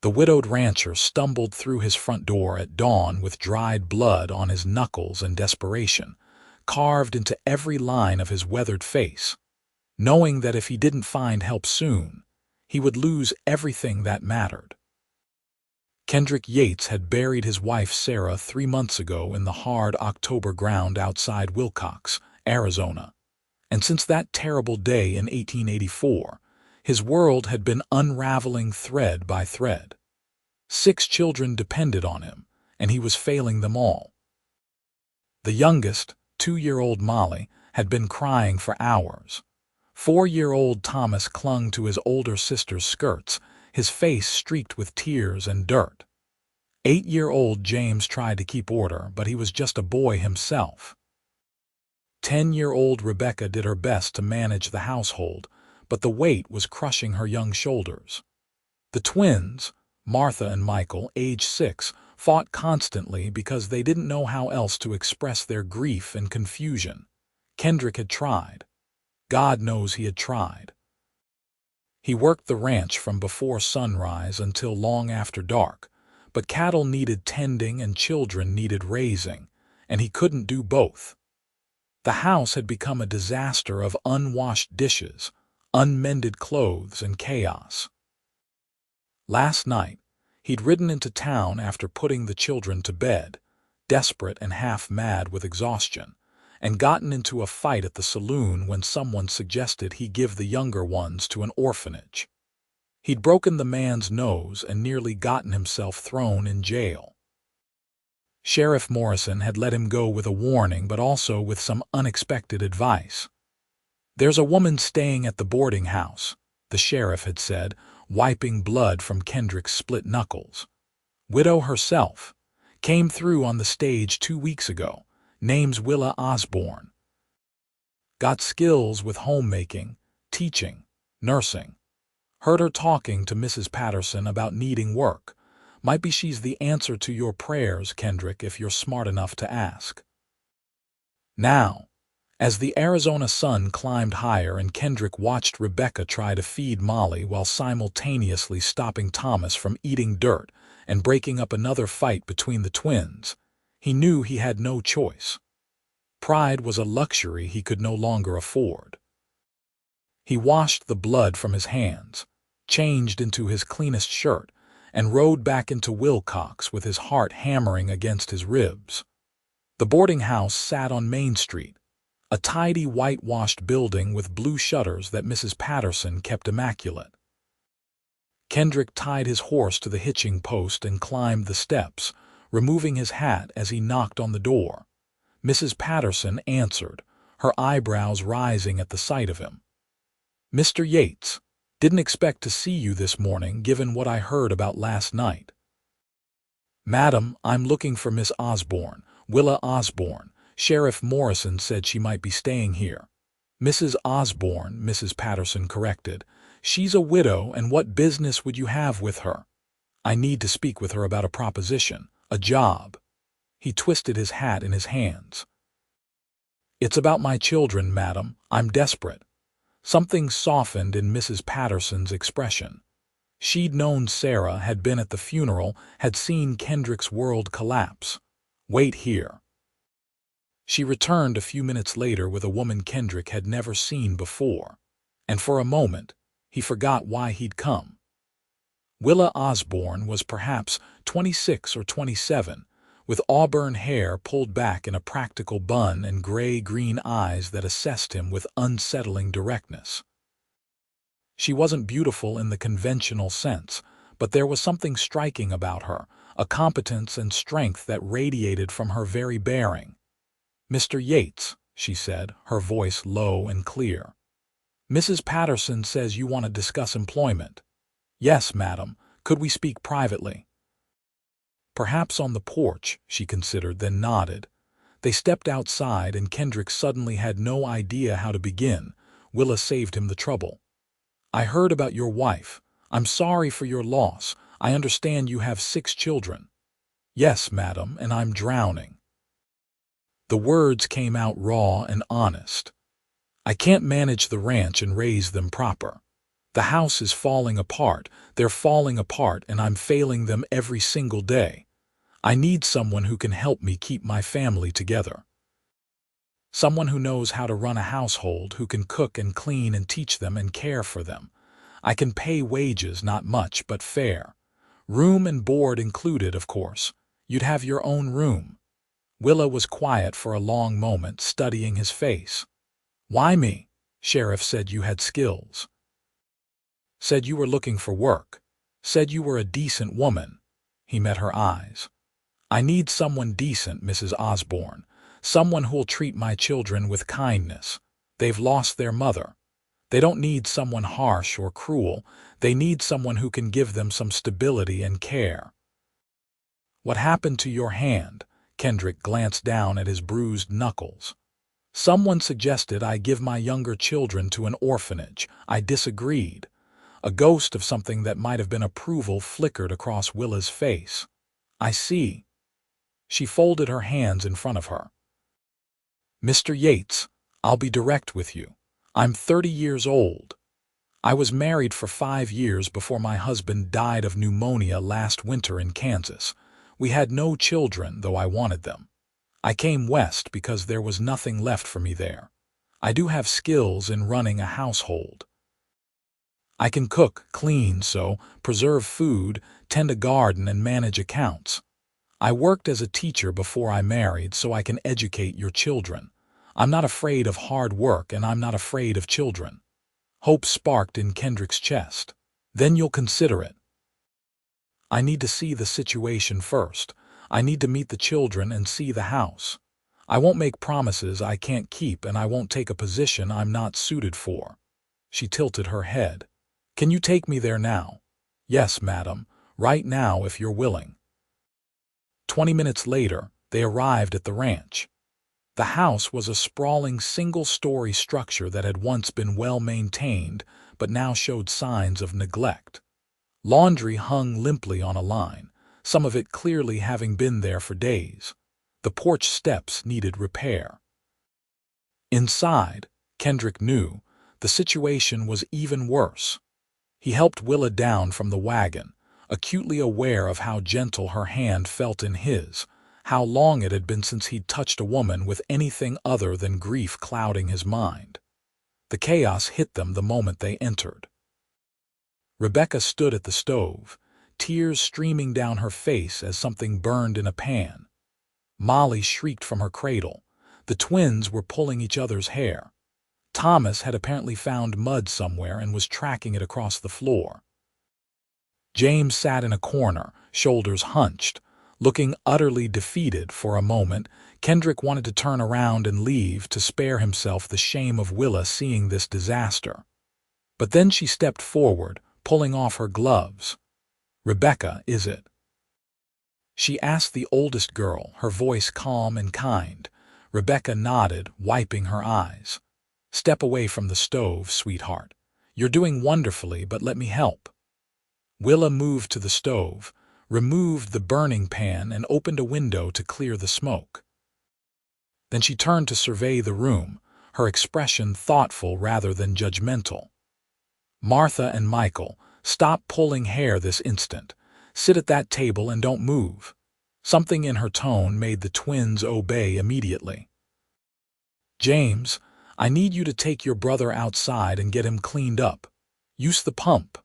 The widowed rancher stumbled through his front door at dawn with dried blood on his knuckles and desperation, carved into every line of his weathered face, knowing that if he didn't find help soon, he would lose everything that mattered. Kendrick Yates had buried his wife Sarah 3 months ago in the hard October ground outside Wilcox, Arizona, and since that terrible day in 1884, his world had been unraveling thread by thread. 6 children depended on him, and he was failing them all. The youngest, 2-year-old Molly, had been crying for hours. 4-year-old Thomas clung to his older sister's skirts, his face streaked with tears and dirt. 8-year-old James tried to keep order, but he was just a boy himself. 10-year-old Rebecca did her best to manage the household, but the weight was crushing her young shoulders. The twins, Martha and Michael, age 6, fought constantly because they didn't know how else to express their grief and confusion. Kendrick had tried. God knows he had tried. He worked the ranch from before sunrise until long after dark, but cattle needed tending and children needed raising, and he couldn't do both. The house had become a disaster of unwashed dishes, unmended clothes, and chaos. Last night, he'd ridden into town after putting the children to bed, desperate and half-mad with exhaustion, and gotten into a fight at the saloon when someone suggested he give the younger ones to an orphanage. He'd broken the man's nose and nearly gotten himself thrown in jail. Sheriff Morrison had let him go with a warning, but also with some unexpected advice. "There's a woman staying at the boarding house," the sheriff had said, wiping blood from Kendrick's split knuckles. "Widow herself. Came through on the stage 2 weeks ago. Name's Willa Osborne. Got skills with homemaking, teaching, nursing. Heard her talking to Mrs. Patterson about needing work. Might be she's the answer to your prayers, Kendrick, if you're smart enough to ask." Now, as the Arizona sun climbed higher and Kendrick watched Rebecca try to feed Molly while simultaneously stopping Thomas from eating dirt and breaking up another fight between the twins, he knew he had no choice. Pride was a luxury he could no longer afford. He washed the blood from his hands, changed into his cleanest shirt, and rode back into Wilcox with his heart hammering against his ribs. The boarding house sat on Main Street, a tidy whitewashed building with blue shutters that Mrs. Patterson kept immaculate. Kendrick tied his horse to the hitching post and climbed the steps, removing his hat as he knocked on the door. Mrs. Patterson answered, her eyebrows rising at the sight of him. "Mr. Yates, didn't expect to see you this morning given what I heard about last night." "Madam, I'm looking for Miss Osborne, Willa Osborne. Sheriff Morrison said she might be staying here." "Mrs. Osborne," Mrs. Patterson corrected. "She's a widow, and what business would you have with her?" "I need to speak with her about a proposition, a job." He twisted his hat in his hands. "It's about my children, madam. I'm desperate." Something softened in Mrs. Patterson's expression. She'd known Sarah, had been at the funeral, had seen Kendrick's world collapse. "Wait here." She returned a few minutes later with a woman Kendrick had never seen before, and for a moment he forgot why he'd come. Willa Osborne was perhaps 26 or 27, with auburn hair pulled back in a practical bun and gray-green eyes that assessed him with unsettling directness. She wasn't beautiful in the conventional sense, but there was something striking about her, a competence and strength that radiated from her very bearing. "Mr. Yates," she said, her voice low and clear. "Mrs. Patterson says you want to discuss employment." "Yes, madam. Could we speak privately?" "Perhaps on the porch," she considered, then nodded. They stepped outside, and Kendrick suddenly had no idea how to begin. Willa saved him the trouble. "I heard about your wife. I'm sorry for your loss. I understand you have 6 children." "Yes, madam, and I'm drowning." The words came out raw and honest. "I can't manage the ranch and raise them proper. The house is falling apart. They're falling apart, and I'm failing them every single day. I need someone who can help me keep my family together. Someone who knows how to run a household, who can cook and clean and teach them and care for them. I can pay wages, not much, but fair. Room and board included, of course. You'd have your own room. Willa was quiet for a long moment, studying his face. Why me? Sheriff said you had skills. Said you were looking for work. Said you were a decent woman. He met her eyes. I need someone decent, Mrs. Osborne. Someone who'll treat my children with kindness. They've lost their mother. They don't need someone harsh or cruel. They need someone who can give them some stability and care. What happened to your hand? Kendrick glanced down at his bruised knuckles. Someone suggested I give my younger children to an orphanage. I disagreed. A ghost of something that might have been approval flickered across Willa's face. I see. She folded her hands in front of her. Mr. Yates, I'll be direct with you. I'm 30 years old. I was married for 5 years before my husband died of pneumonia last winter in Kansas. We had no children, though I wanted them. I came west because there was nothing left for me there. I do have skills in running a household. I can cook, clean, preserve food, tend a garden, and manage accounts. I worked as a teacher before I married, so I can educate your children. I'm not afraid of hard work, and I'm not afraid of children. Hope sparked in Kendrick's chest. Then you'll consider it. I need to see the situation first. I need to meet the children and see the house. I won't make promises I can't keep, and I won't take a position I'm not suited for. She tilted her head. Can you take me there now? Yes, madam. Right now, if you're willing. 20 minutes later, they arrived at the ranch. The house was a sprawling single-story structure that had once been well-maintained, but now showed signs of neglect. Laundry hung limply on a line, some of it clearly having been there for days. The porch steps needed repair. Inside, Kendrick knew, the situation was even worse. He helped Willa down from the wagon, acutely aware of how gentle her hand felt in his, how long it had been since he'd touched a woman with anything other than grief clouding his mind. The chaos hit them the moment they entered. Rebecca stood at the stove, tears streaming down her face as something burned in a pan. Molly shrieked from her cradle. The twins were pulling each other's hair. Thomas had apparently found mud somewhere and was tracking it across the floor. James sat in a corner, shoulders hunched, looking utterly defeated. For a moment, Kendrick wanted to turn around and leave to spare himself the shame of Willa seeing this disaster. But then she stepped forward, pulling off her gloves. Rebecca, is it? She asked the oldest girl, her voice calm and kind. Rebecca nodded, wiping her eyes. Step away from the stove, sweetheart. You're doing wonderfully, but let me help. Willa moved to the stove, removed the burning pan, and opened a window to clear the smoke. Then she turned to survey the room, her expression thoughtful rather than judgmental. Martha and Michael, stop pulling hair this instant. Sit at that table and don't move. Something in her tone made the twins obey immediately. James, I need you to take your brother outside and get him cleaned up. Use the pump.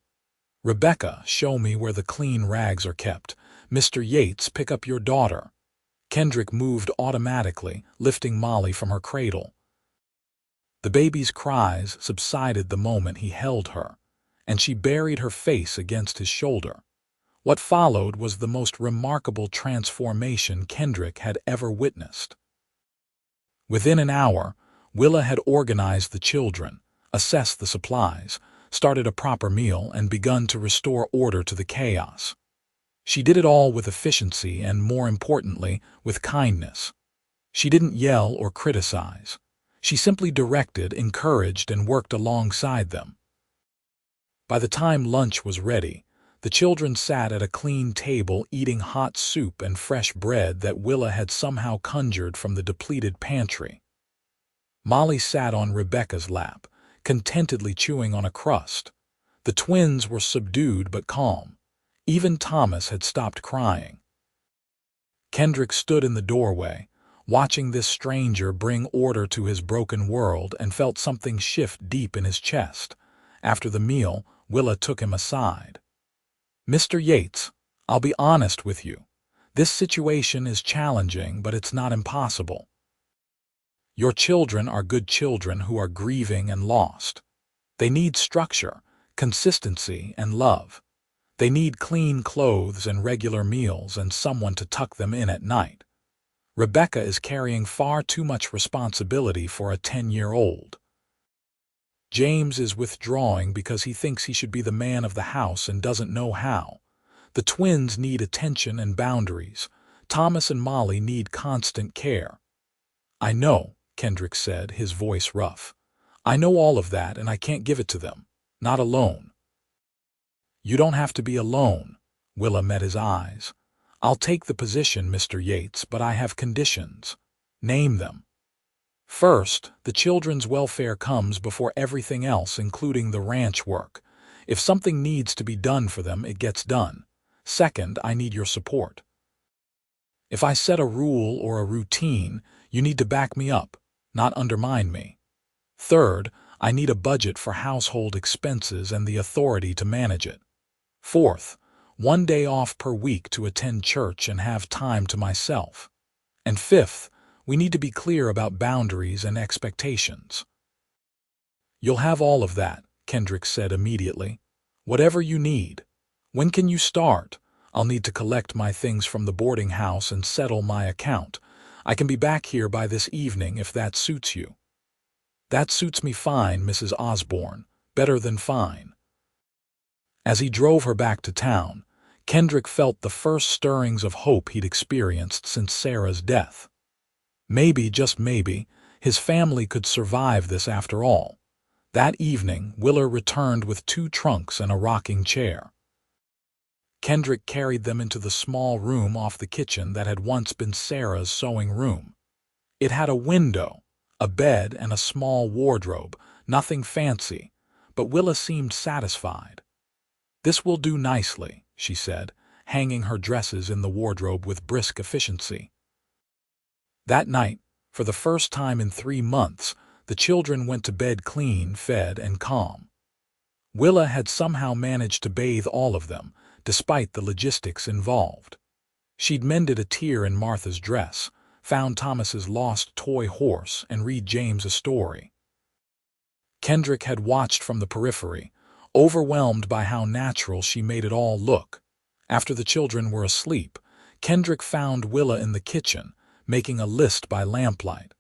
Rebecca, show me where the clean rags are kept. Mr. Yates, pick up your daughter. Kendrick moved automatically, lifting Molly from her cradle. The baby's cries subsided the moment he held her, and she buried her face against his shoulder. What followed was the most remarkable transformation Kendrick had ever witnessed. Within an hour, Willa had organized the children, assessed the supplies, started a proper meal, and begun to restore order to the chaos. She did it all with efficiency and, more importantly, with kindness. She didn't yell or criticize. She simply directed, encouraged, and worked alongside them. By the time lunch was ready, the children sat at a clean table eating hot soup and fresh bread that Willa had somehow conjured from the depleted pantry. Molly sat on Rebecca's lap, contentedly chewing on a crust. The twins were subdued but calm. Even Thomas had stopped crying. Kendrick stood in the doorway, watching this stranger bring order to his broken world, and felt something shift deep in his chest. After the meal, Willa took him aside. "Mr. Yates, I'll be honest with you. This situation is challenging, but it's not impossible. Your children are good children who are grieving and lost. They need structure, consistency, and love. They need clean clothes and regular meals and someone to tuck them in at night. Rebecca is carrying far too much responsibility for a 10-year-old. James is withdrawing because he thinks he should be the man of the house and doesn't know how. The twins need attention and boundaries. Thomas and Molly need constant care." "I know," Kendrick said, his voice rough. "I know all of that, and I can't give it to them. Not alone." "You don't have to be alone." Willa met his eyes. "I'll take the position, Mr. Yates, but I have conditions." "Name them." "First, the children's welfare comes before everything else, including the ranch work. If something needs to be done for them, it gets done. Second, I need your support. If I set a rule or a routine, you need to back me up, not undermine me. Third, I need a budget for household expenses and the authority to manage it. Fourth, 1 day off per week to attend church and have time to myself. And fifth, we need to be clear about boundaries and expectations." "You'll have all of that," Kendrick said immediately. "Whatever you need. When can you start? I'll need to collect my things from the boarding house and settle my account. I can be back here by this evening if that suits you." "That suits me fine, Mrs. Osborne. Better than fine." As he drove her back to town, Kendrick felt the first stirrings of hope he'd experienced since Sarah's death. Maybe, just maybe, his family could survive this after all. That evening, Willa returned with 2 trunks and a rocking chair. Kendrick carried them into the small room off the kitchen that had once been Sarah's sewing room. It had a window, a bed, and a small wardrobe, nothing fancy, but Willa seemed satisfied. "This will do nicely," she said, hanging her dresses in the wardrobe with brisk efficiency. That night, for the first time in 3 months, the children went to bed clean, fed, and calm. Willa had somehow managed to bathe all of them, despite the logistics involved. She'd mended a tear in Martha's dress, found Thomas's lost toy horse, and read James a story. Kendrick had watched from the periphery, overwhelmed by how natural she made it all look. After the children were asleep, Kendrick found Willa in the kitchen, making a list by lamplight.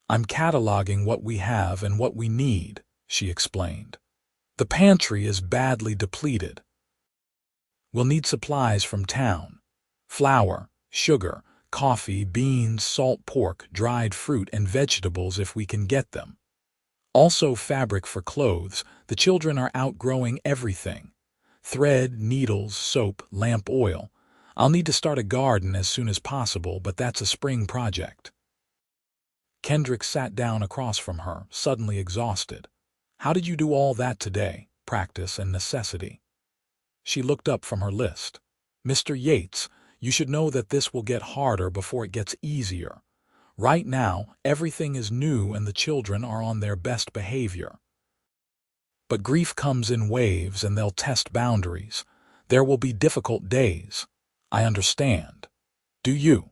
"I'm cataloging what we have and what we need," she explained. "The pantry is badly depleted. We'll need supplies from town. Flour, sugar, coffee, beans, salt pork, dried fruit, and vegetables if we can get them. Also fabric for clothes. The children are outgrowing everything. Thread, needles, soap, lamp oil. I'll need to start a garden as soon as possible, but that's a spring project." Kendrick sat down across from her, suddenly exhausted. "How did you do all that today? Practice and necessity." She looked up from her list. "Mr. Yates, you should know that this will get harder before it gets easier. Right now, everything is new and the children are on their best behavior. But grief comes in waves and they'll test boundaries. There will be difficult days. I understand. Do you?"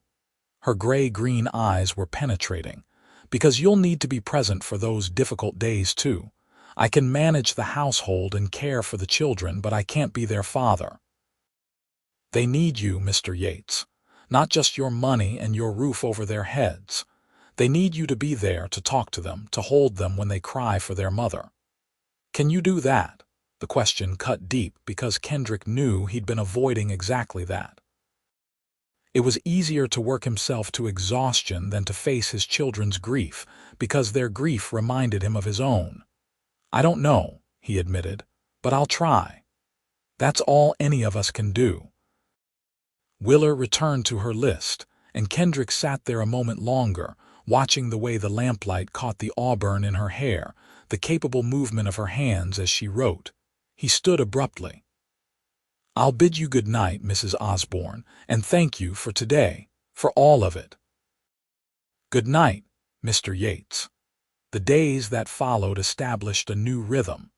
Her gray-green eyes were penetrating. "Because you'll need to be present for those difficult days too. I can manage the household and care for the children, but I can't be their father. They need you, Mr. Yates. Not just your money and your roof over their heads. They need you to be there to talk to them, to hold them when they cry for their mother. Can you do that?" The question cut deep because Kendrick knew he'd been avoiding exactly that. It was easier to work himself to exhaustion than to face his children's grief, because their grief reminded him of his own. "I don't know," he admitted, "but I'll try. That's all any of us can do." Willa returned to her list, and Kendrick sat there a moment longer, watching the way the lamplight caught the auburn in her hair, the capable movement of her hands as she wrote. He stood abruptly. "I'll bid you good night, Mrs. Osborne, and thank you for today, for all of it." "Good night, Mr. Yates." The days that followed established a new rhythm.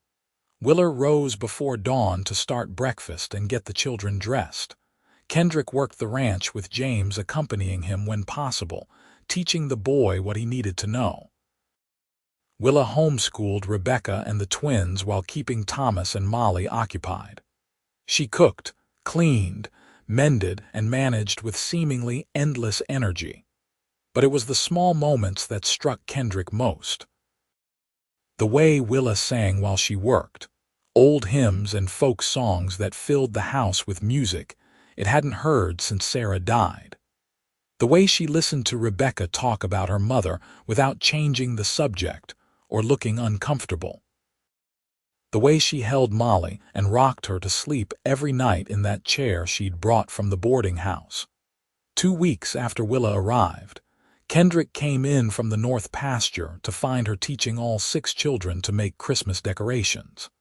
Willa rose before dawn to start breakfast and get the children dressed. Kendrick worked the ranch with James accompanying him when possible, teaching the boy what he needed to know. Willa homeschooled Rebecca and the twins while keeping Thomas and Molly occupied. She cooked, cleaned, mended, and managed with seemingly endless energy. But it was the small moments that struck Kendrick most. The way Willa sang while she worked, old hymns and folk songs that filled the house with music it hadn't heard since Sarah died. The way she listened to Rebecca talk about her mother without changing the subject or looking uncomfortable. The way she held Molly and rocked her to sleep every night in that chair she'd brought from the boarding house. 2 weeks after Willa arrived, Kendrick came in from the north pasture to find her teaching all 6 children to make Christmas decorations.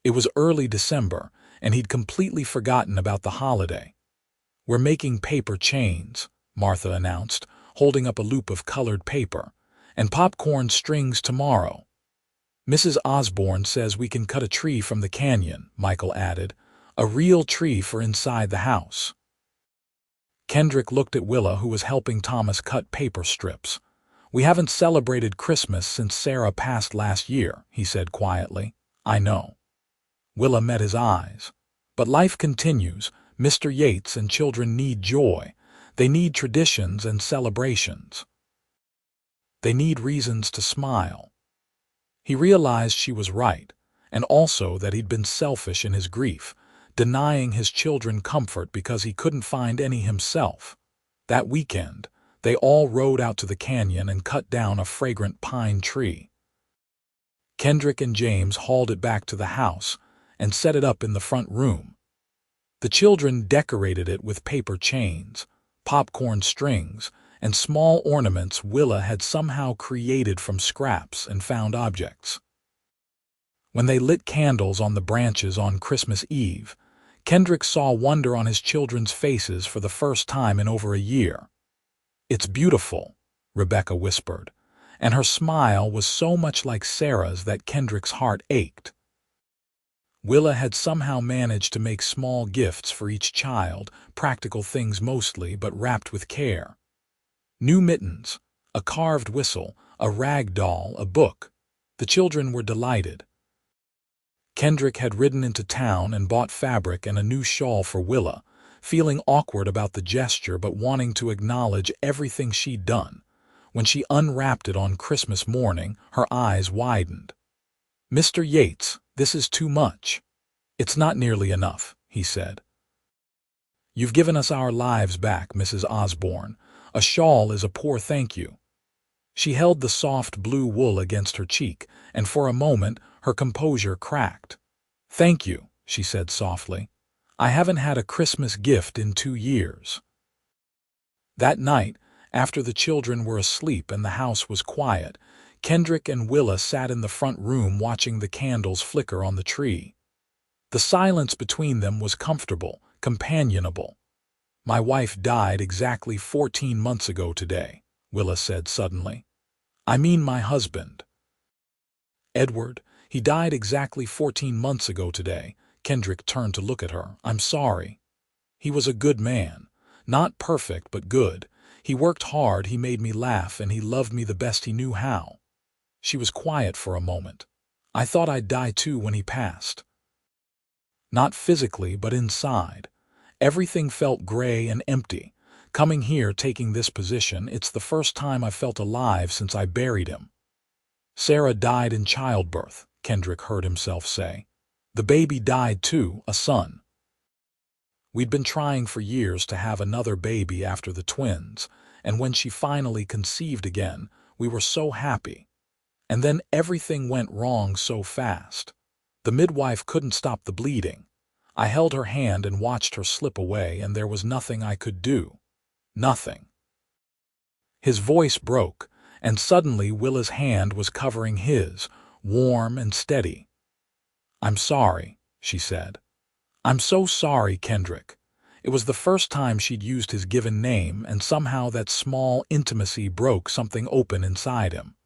It was early December, and he'd completely forgotten about the holiday. "We're making paper chains," Martha announced, holding up a loop of colored paper, "and popcorn strings tomorrow." "Mrs. Osborne says we can cut a tree from the canyon," Michael added, "a real tree for inside the house." Kendrick looked at Willa, who was helping Thomas cut paper strips. "We haven't celebrated Christmas since Sarah passed last year," he said quietly. "I know." Willa met his eyes. "But life continues. Mr. Yates and children need joy. They need traditions and celebrations. They need reasons to smile." He realized she was right, and also that he'd been selfish in his grief, denying his children comfort because he couldn't find any himself. That weekend, they all rode out to the canyon and cut down a fragrant pine tree. Kendrick and James hauled it back to the house and set it up in the front room. The children decorated it with paper chains, popcorn strings, and small ornaments Willa had somehow created from scraps and found objects. When they lit candles on the branches on Christmas Eve, Kendrick saw wonder on his children's faces for the first time in over a year. "It's beautiful," Rebecca whispered, and her smile was so much like Sarah's that Kendrick's heart ached. Willa had somehow managed to make small gifts for each child, practical things mostly, but wrapped with care. New mittens, a carved whistle, a rag doll, a book. The children were delighted. Kendrick had ridden into town and bought fabric and a new shawl for Willa, feeling awkward about the gesture but wanting to acknowledge everything she'd done. When she unwrapped it on Christmas morning, her eyes widened. "Mr. Yates, this is too much." "It's not nearly enough," he said. "You've given us our lives back, Mrs. Osborne. A shawl is a poor thank you." She held the soft blue wool against her cheek, and for a moment her composure cracked. "Thank you," she said softly. "I haven't had a Christmas gift in 2 years." That night, after the children were asleep and the house was quiet, Kendrick and Willa sat in the front room watching the candles flicker on the tree. The silence between them was comfortable, companionable. "My wife died exactly 14 months ago today," Willa said suddenly. "I mean my husband." "Edward, he died exactly 14 months ago today." Kendrick turned to look at her. "I'm sorry. He was a good man. Not perfect, but good. He worked hard, he made me laugh, and he loved me the best he knew how." She was quiet for a moment. "I thought I'd die too when he passed." Not physically, but inside. Everything felt gray and empty. Coming here, taking this position, it's the first time I've felt alive since I buried him. "Sarah died in childbirth," Kendrick heard himself say. "The baby died too, a son. We'd been trying for years to have another baby after the twins, and when she finally conceived again, we were so happy. And then everything went wrong so fast. The midwife couldn't stop the bleeding. I held her hand and watched her slip away, and there was nothing I could do. Nothing." His voice broke, and suddenly Willa's hand was covering his, warm and steady. "I'm sorry," she said. "I'm so sorry, Kendrick." It was the first time she'd used his given name, and somehow that small intimacy broke something open inside him.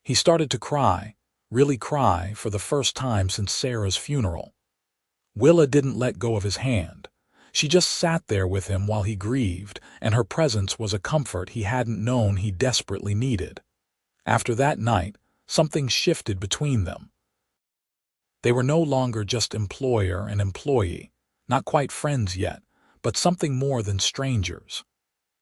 He started to cry, really cry, for the first time since Sarah's funeral. Willa didn't let go of his hand. She just sat there with him while he grieved, and her presence was a comfort he hadn't known he desperately needed. After that night, something shifted between them. They were no longer just employer and employee, not quite friends yet, but something more than strangers.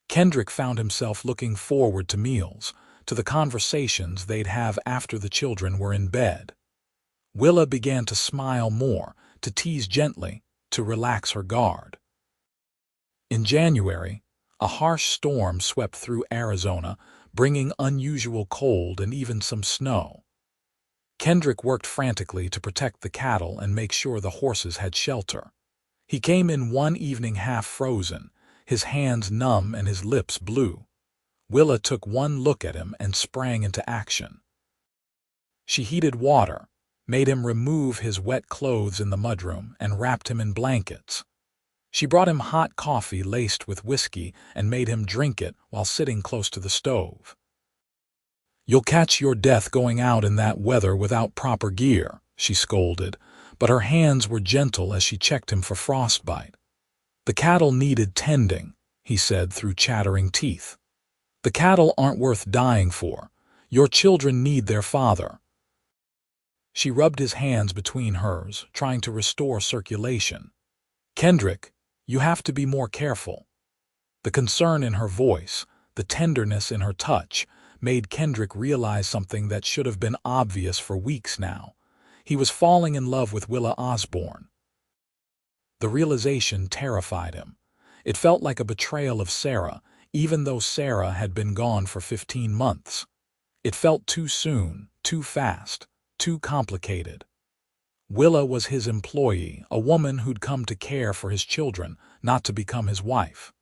Kendrick found himself looking forward to meals, to the conversations they'd have after the children were in bed. Willa began to smile more, to tease gently, to relax her guard. In January, a harsh storm swept through Arizona, bringing unusual cold and even some snow. Kendrick worked frantically to protect the cattle and make sure the horses had shelter. He came in one evening half frozen, his hands numb and his lips blue. Willa took one look at him and sprang into action. She heated water, made him remove his wet clothes in the mudroom, and wrapped him in blankets. She brought him hot coffee laced with whiskey and made him drink it while sitting close to the stove. "You'll catch your death going out in that weather without proper gear," she scolded, but her hands were gentle as she checked him for frostbite. "The cattle needed tending," he said through chattering teeth. "The cattle aren't worth dying for. Your children need their father." She rubbed his hands between hers, trying to restore circulation. "Kendrick, you have to be more careful." The concern in her voice, the tenderness in her touch, made Kendrick realize something that should have been obvious for weeks now. He was falling in love with Willa Osborne. The realization terrified him. It felt like a betrayal of Sarah, even though Sarah had been gone for 15 months. It felt too soon, too fast, too complicated. Willa was his employee, a woman who'd come to care for his children, not to become his wife.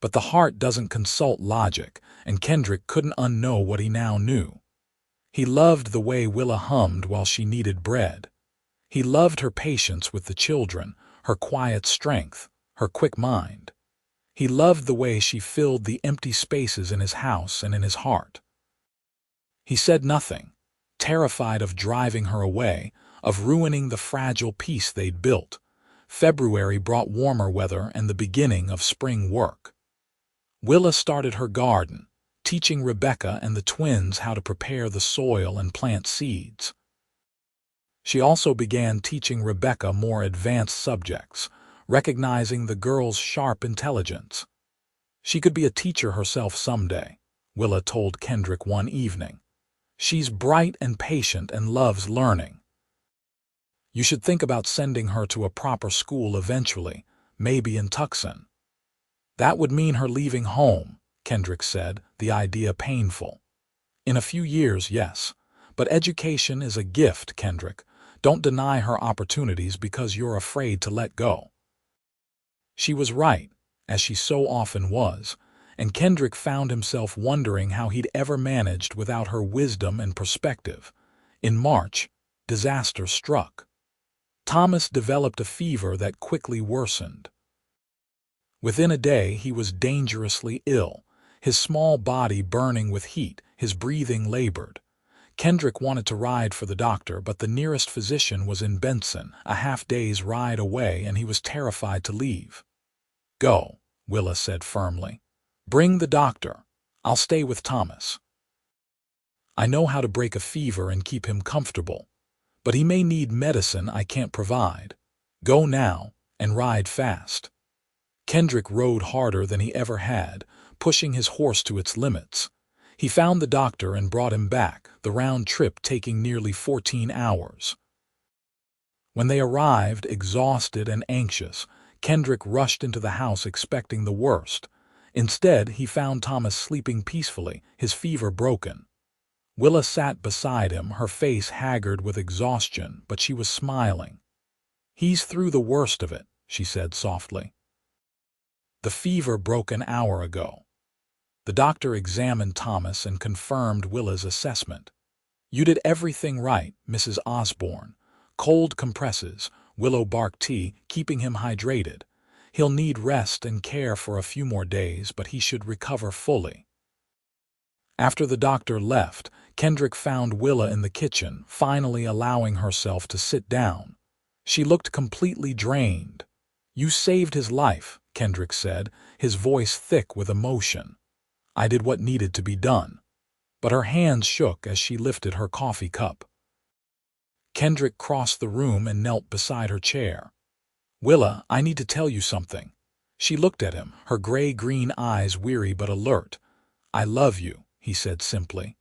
But the heart doesn't consult logic, and Kendrick couldn't unknow what he now knew. He loved the way Willa hummed while she kneaded bread. He loved her patience with the children, her quiet strength, her quick mind. He loved the way she filled the empty spaces in his house and in his heart. He said nothing, terrified of driving her away, of ruining the fragile peace they'd built. February brought warmer weather and the beginning of spring work. Willa started her garden, teaching Rebecca and the twins how to prepare the soil and plant seeds. She also began teaching Rebecca more advanced subjects, recognizing the girl's sharp intelligence. "She could be a teacher herself someday," Willa told Kendrick one evening. "She's bright and patient and loves learning. You should think about sending her to a proper school eventually, maybe in Tucson." "That would mean her leaving home," Kendrick said, the idea painful. "In a few years, yes. But education is a gift, Kendrick. Don't deny her opportunities because you're afraid to let go." She was right, as she so often was, and Kendrick found himself wondering how he'd ever managed without her wisdom and perspective. In March, disaster struck. Thomas developed a fever that quickly worsened. Within a day, he was dangerously ill, his small body burning with heat, his breathing labored. Kendrick wanted to ride for the doctor, but the nearest physician was in Benson, a half-day's ride away, and he was terrified to leave. "Go," Willa said firmly. "Bring the doctor. I'll stay with Thomas. I know how to break a fever and keep him comfortable, but he may need medicine I can't provide. Go now, and ride fast." Kendrick rode harder than he ever had, pushing his horse to its limits. He found the doctor and brought him back, the round trip taking nearly 14 hours. When they arrived, exhausted and anxious, Kendrick rushed into the house expecting the worst. Instead, he found Thomas sleeping peacefully, his fever broken. Willa sat beside him, her face haggard with exhaustion, but she was smiling. "He's through the worst of it," she said softly. "The fever broke an hour ago." The doctor examined Thomas and confirmed Willa's assessment. You did everything right, Mrs. Osborne. Cold compresses, willow bark tea, keeping him hydrated. He'll need rest and care for a few more days, but he should recover fully. After the doctor left, Kendrick found Willa in the kitchen, finally allowing herself to sit down. She looked completely drained. "You saved his life," Kendrick said, his voice thick with emotion. "I did what needed to be done." But her hands shook as she lifted her coffee cup. Kendrick crossed the room and knelt beside her chair. "Willa, I need to tell you something." She looked at him, her gray-green eyes weary but alert. "I love you," he said simply.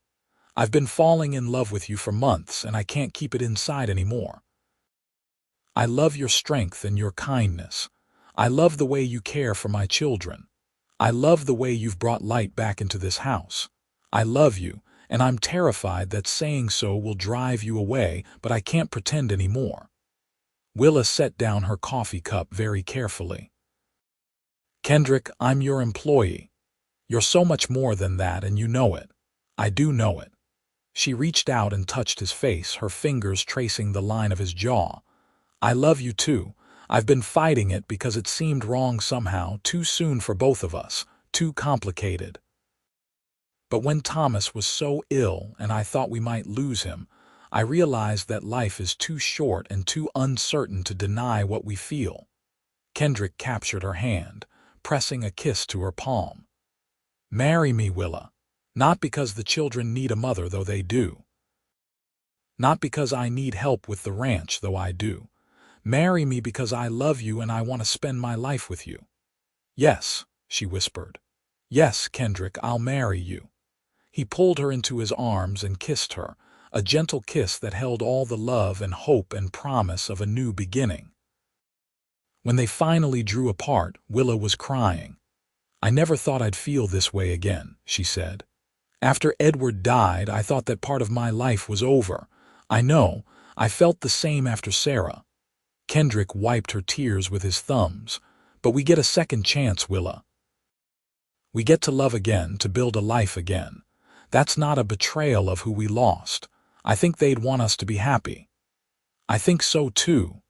"I've been falling in love with you for months, and I can't keep it inside anymore. I love your strength and your kindness. I love the way you care for my children. I love the way you've brought light back into this house. I love you, and I'm terrified that saying so will drive you away, but I can't pretend anymore." Willa set down her coffee cup very carefully. "Kendrick, I'm your employee. You're so much more than that, and you know it. I do know it." She reached out and touched his face, her fingers tracing the line of his jaw. "I love you too. I've been fighting it because it seemed wrong somehow, too soon for both of us, too complicated. But when Thomas was so ill and I thought we might lose him, I realized that life is too short and too uncertain to deny what we feel." Kendrick captured her hand, pressing a kiss to her palm. "Marry me, Willa. Not because the children need a mother, though they do. Not because I need help with the ranch, though I do. Marry me because I love you and I want to spend my life with you." "Yes," she whispered. "Yes, Kendrick, I'll marry you." He pulled her into his arms and kissed her, a gentle kiss that held all the love and hope and promise of a new beginning. When they finally drew apart, Willa was crying. "I never thought I'd feel this way again," she said. "After Edward died, I thought that part of my life was over. I know, I felt the same after Sarah." Kendrick wiped her tears with his thumbs. "But we get a second chance, Willa. We get to love again, to build a life again. That's not a betrayal of who we lost. I think they'd want us to be happy." "I think so too."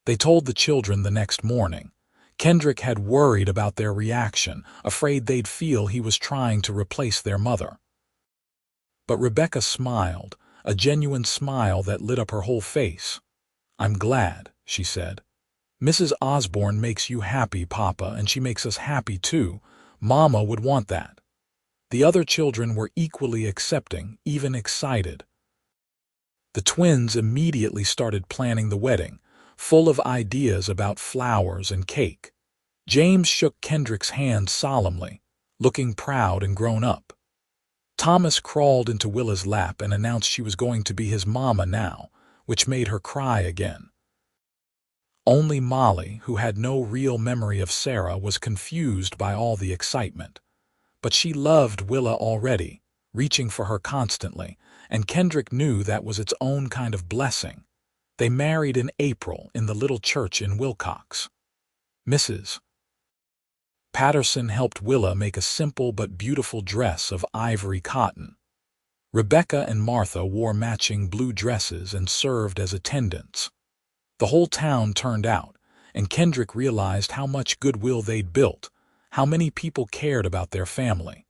They told the children the next morning. Kendrick had worried about their reaction, afraid they'd feel he was trying to replace their mother. But Rebecca smiled, a genuine smile that lit up her whole face. "I'm glad," she said. "Mrs. Osborne makes you happy, Papa, and she makes us happy too. Mama would want that." The other children were equally accepting, even excited. The twins immediately started planning the wedding, full of ideas about flowers and cake. James shook Kendrick's hand solemnly, looking proud and grown up. Thomas crawled into Willa's lap and announced she was going to be his mama now, which made her cry again. Only Molly, who had no real memory of Sarah, was confused by all the excitement. But she loved Willa already, reaching for her constantly, and Kendrick knew that was its own kind of blessing. They married in April in the little church in Wilcox. Mrs. Patterson helped Willa make a simple but beautiful dress of ivory cotton. Rebecca and Martha wore matching blue dresses and served as attendants. The whole town turned out, and Kendrick realized how much goodwill they'd built, how many people cared about their family.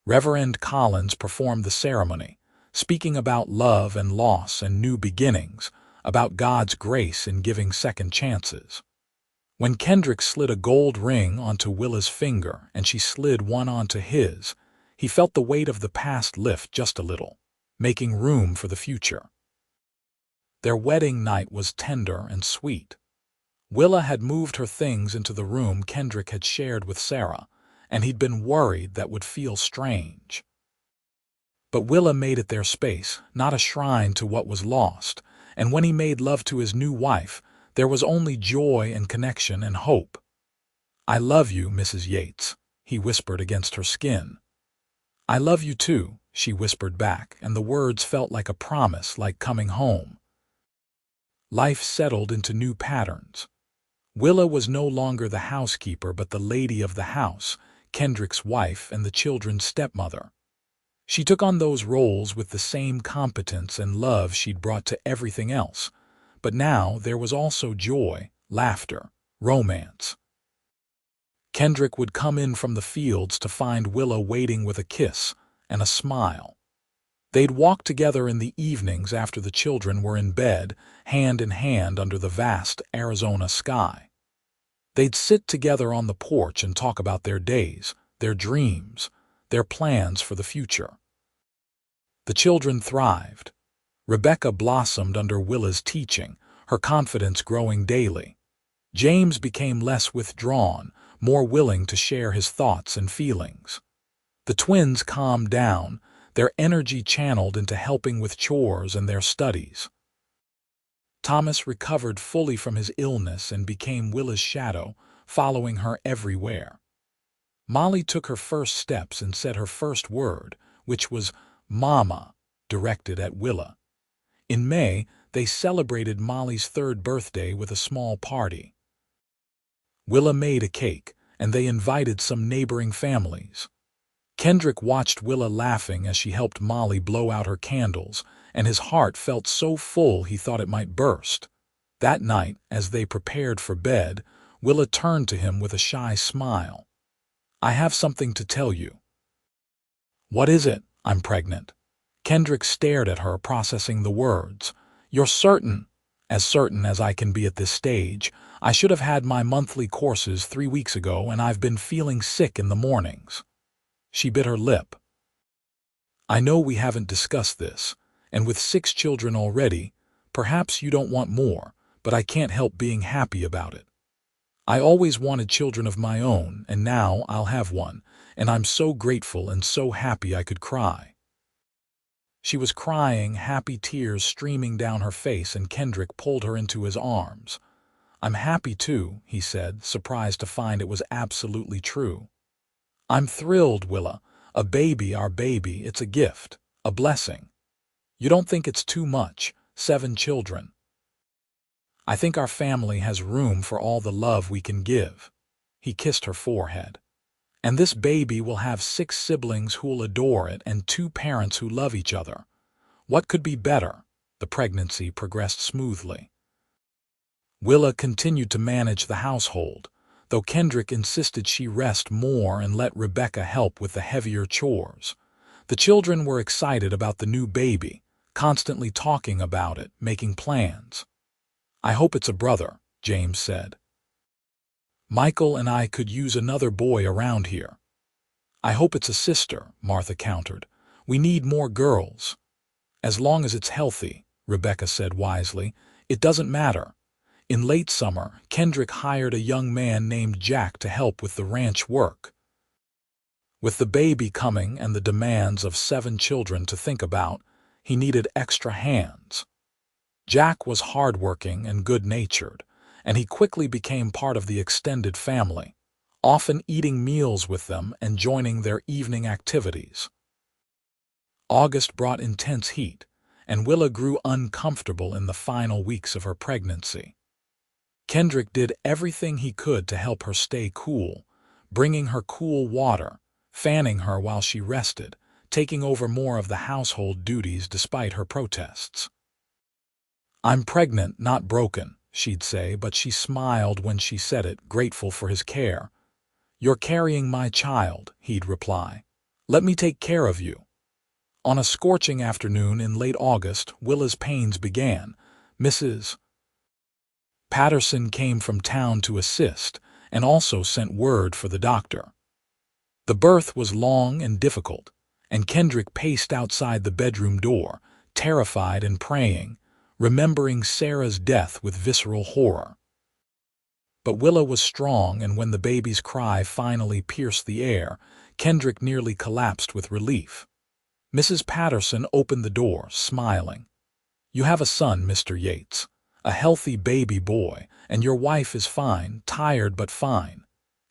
Reverend Collins performed the ceremony, speaking about love and loss and new beginnings, about God's grace in giving second chances. When Kendrick slid a gold ring onto Willa's finger and she slid one onto his, he felt the weight of the past lift just a little, making room for the future. Their wedding night was tender and sweet. Willa had moved her things into the room Kendrick had shared with Sarah, and he'd been worried that would feel strange. But Willa made it their space, not a shrine to what was lost, and when he made love to his new wife, there was only joy and connection and hope. "I love you, Mrs. Yates," he whispered against her skin. "I love you too," she whispered back, and the words felt like a promise, like coming home. Life settled into new patterns. Willa was no longer the housekeeper but the lady of the house, Kendrick's wife and the children's stepmother. She took on those roles with the same competence and love she'd brought to everything else, but now there was also joy, laughter, romance. Kendrick would come in from the fields to find Willa waiting with a kiss and a smile. They'd walk together in the evenings after the children were in bed, hand in hand under the vast Arizona sky. They'd sit together on the porch and talk about their days, their dreams, their plans for the future. The children thrived. Rebecca blossomed under Willa's teaching, her confidence growing daily. James became less withdrawn, more willing to share his thoughts and feelings. The twins calmed down, their energy channeled into helping with chores and their studies. Thomas recovered fully from his illness and became Willa's shadow, following her everywhere. Molly took her first steps and said her first word, which was "Mama," directed at Willa. In May, they celebrated Molly's 3rd birthday with a small party. Willa made a cake, and they invited some neighboring families. Kendrick watched Willa laughing as she helped Molly blow out her candles, and his heart felt so full he thought it might burst. That night, as they prepared for bed, Willa turned to him with a shy smile. "I have something to tell you." "What is it?" "I'm pregnant." Kendrick stared at her, processing the words. "You're certain?" "As certain as I can be at this stage. I should have had my monthly courses 3 weeks ago, and I've been feeling sick in the mornings." She bit her lip. "I know we haven't discussed this, and with 6 children already, perhaps you don't want more, but I can't help being happy about it. I always wanted children of my own, and now I'll have one, and I'm so grateful and so happy I could cry." She was crying, happy tears streaming down her face, and Kendrick pulled her into his arms. "I'm happy too," he said, surprised to find it was absolutely true. "I'm thrilled, Willa. A baby, our baby, it's a gift, a blessing. You don't think it's too much, 7 children?" "I think our family has room for all the love we can give." He kissed her forehead. "And this baby will have 6 siblings who'll adore it and 2 parents who love each other. What could be better?" The pregnancy progressed smoothly. Willa continued to manage the household, though Kendrick insisted she rest more and let Rebecca help with the heavier chores. The children were excited about the new baby, constantly talking about it, making plans. "I hope it's a brother," James said. "Michael and I could use another boy around here." "I hope it's a sister," Martha countered. "We need more girls." "As long as it's healthy," Rebecca said wisely. "It doesn't matter." In late summer, Kendrick hired a young man named Jack to help with the ranch work. With the baby coming and the demands of 7 children to think about, he needed extra hands. Jack was hardworking and good-natured, and he quickly became part of the extended family, often eating meals with them and joining their evening activities. August brought intense heat, and Willa grew uncomfortable in the final weeks of her pregnancy. Kendrick did everything he could to help her stay cool, bringing her cool water, fanning her while she rested, taking over more of the household duties despite her protests. "I'm pregnant, not broken," she'd say, but she smiled when she said it, grateful for his care. "You're carrying my child," he'd reply. "Let me take care of you." On a scorching afternoon in late August, Willa's pains began. Mrs. Patterson came from town to assist, and also sent word for the doctor. The birth was long and difficult, and Kendrick paced outside the bedroom door, terrified and praying, remembering Sarah's death with visceral horror. But Willa was strong, and when the baby's cry finally pierced the air, Kendrick nearly collapsed with relief. Mrs. Patterson opened the door, smiling. "You have a son, Mr. Yates. A healthy baby boy, and your wife is fine, tired but fine."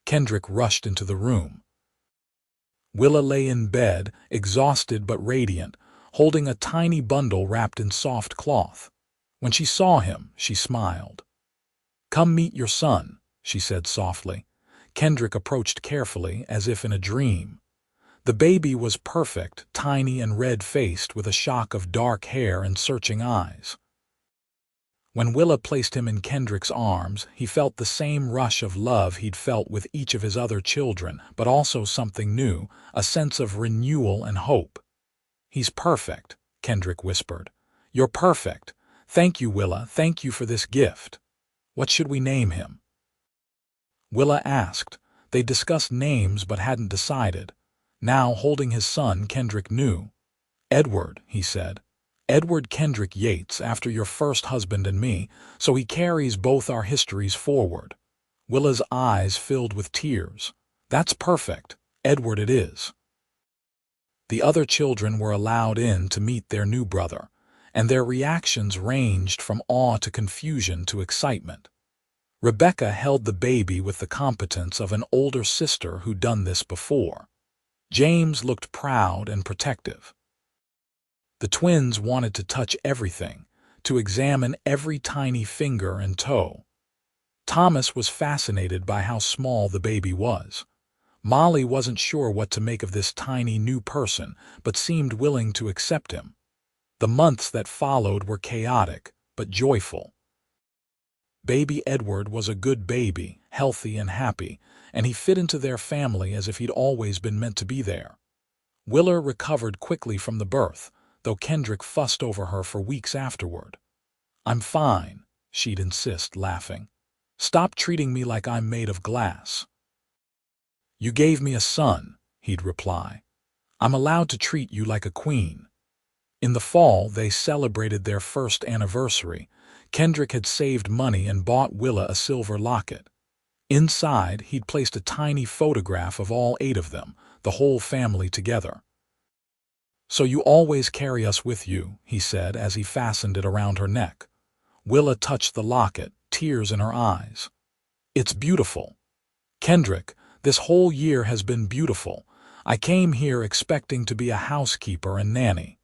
Kendrick rushed into the room. Willa lay in bed, exhausted but radiant, holding a tiny bundle wrapped in soft cloth. When she saw him, she smiled. "Come meet your son," she said softly. Kendrick approached carefully, as if in a dream. The baby was perfect, tiny and red-faced with a shock of dark hair and searching eyes. When Willa placed him in Kendrick's arms, he felt the same rush of love he'd felt with each of his other children, but also something new, a sense of renewal and hope. "He's perfect," Kendrick whispered. "You're perfect. Thank you, Willa, thank you for this gift. What should we name him?" Willa asked. They discussed names but hadn't decided. Now, holding his son, Kendrick knew. "Edward," he said. "Edward Kendrick Yates, after your first husband and me, so he carries both our histories forward." Willa's eyes filled with tears. "That's perfect. Edward it is." The other children were allowed in to meet their new brother, and their reactions ranged from awe to confusion to excitement. Rebecca held the baby with the competence of an older sister who'd done this before. James looked proud and protective. The twins wanted to touch everything, to examine every tiny finger and toe. Thomas was fascinated by how small the baby was. Molly wasn't sure what to make of this tiny new person, but seemed willing to accept him. The months that followed were chaotic, but joyful. Baby Edward was a good baby, healthy and happy, and he fit into their family as if he'd always been meant to be there. Willa recovered quickly from the birth, though Kendrick fussed over her for weeks afterward. "I'm fine," she'd insist, laughing. "Stop treating me like I'm made of glass." "You gave me a son," he'd reply. "I'm allowed to treat you like a queen." In the fall, they celebrated their first anniversary. Kendrick had saved money and bought Willa a silver locket. Inside, he'd placed a tiny photograph of all 8 of them, the whole family together. "So you always carry us with you," he said as he fastened it around her neck. Willa touched the locket, tears in her eyes. "It's beautiful. Kendrick, this whole year has been beautiful. I came here expecting to be a housekeeper and nanny.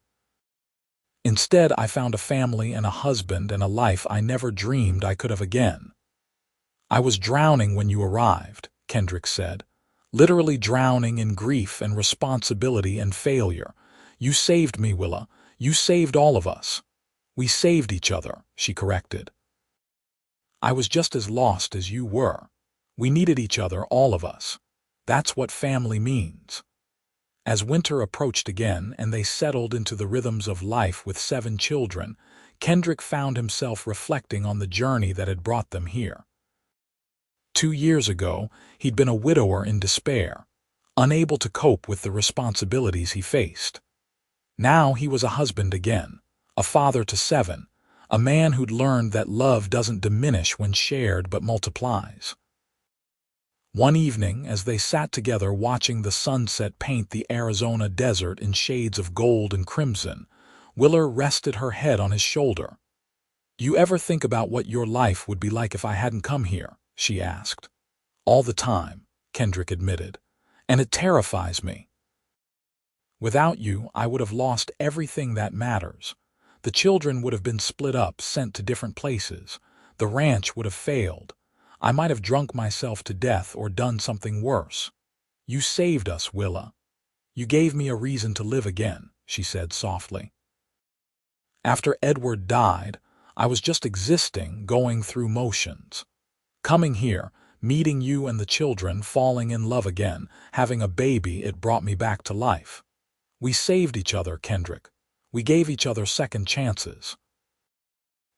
Instead, I found a family and a husband and a life I never dreamed I could have again." "I was drowning when you arrived," Kendrick said. "Literally drowning in grief and responsibility and failure. You saved me, Willa. You saved all of us." "We saved each other," she corrected. "I was just as lost as you were. We needed each other, all of us. That's what family means." As winter approached again and they settled into the rhythms of life with 7 children, Kendrick found himself reflecting on the journey that had brought them here. 2 years ago, he'd been a widower in despair, unable to cope with the responsibilities he faced. Now he was a husband again, a father to 7, a man who'd learned that love doesn't diminish when shared but multiplies. One evening, as they sat together watching the sunset paint the Arizona desert in shades of gold and crimson, Willa rested her head on his shoulder. "Do you ever think about what your life would be like if I hadn't come here?" she asked. "All the time," Kendrick admitted, "and it terrifies me. Without you, I would have lost everything that matters. The children would have been split up, sent to different places. The ranch would have failed. I might have drunk myself to death or done something worse. You saved us, Willa. You gave me a reason to live again," she said softly. "After Edward died, I was just existing, going through motions. Coming here, meeting you and the children, falling in love again, having a baby, it brought me back to life. We saved each other, Kendrick. We gave each other second chances."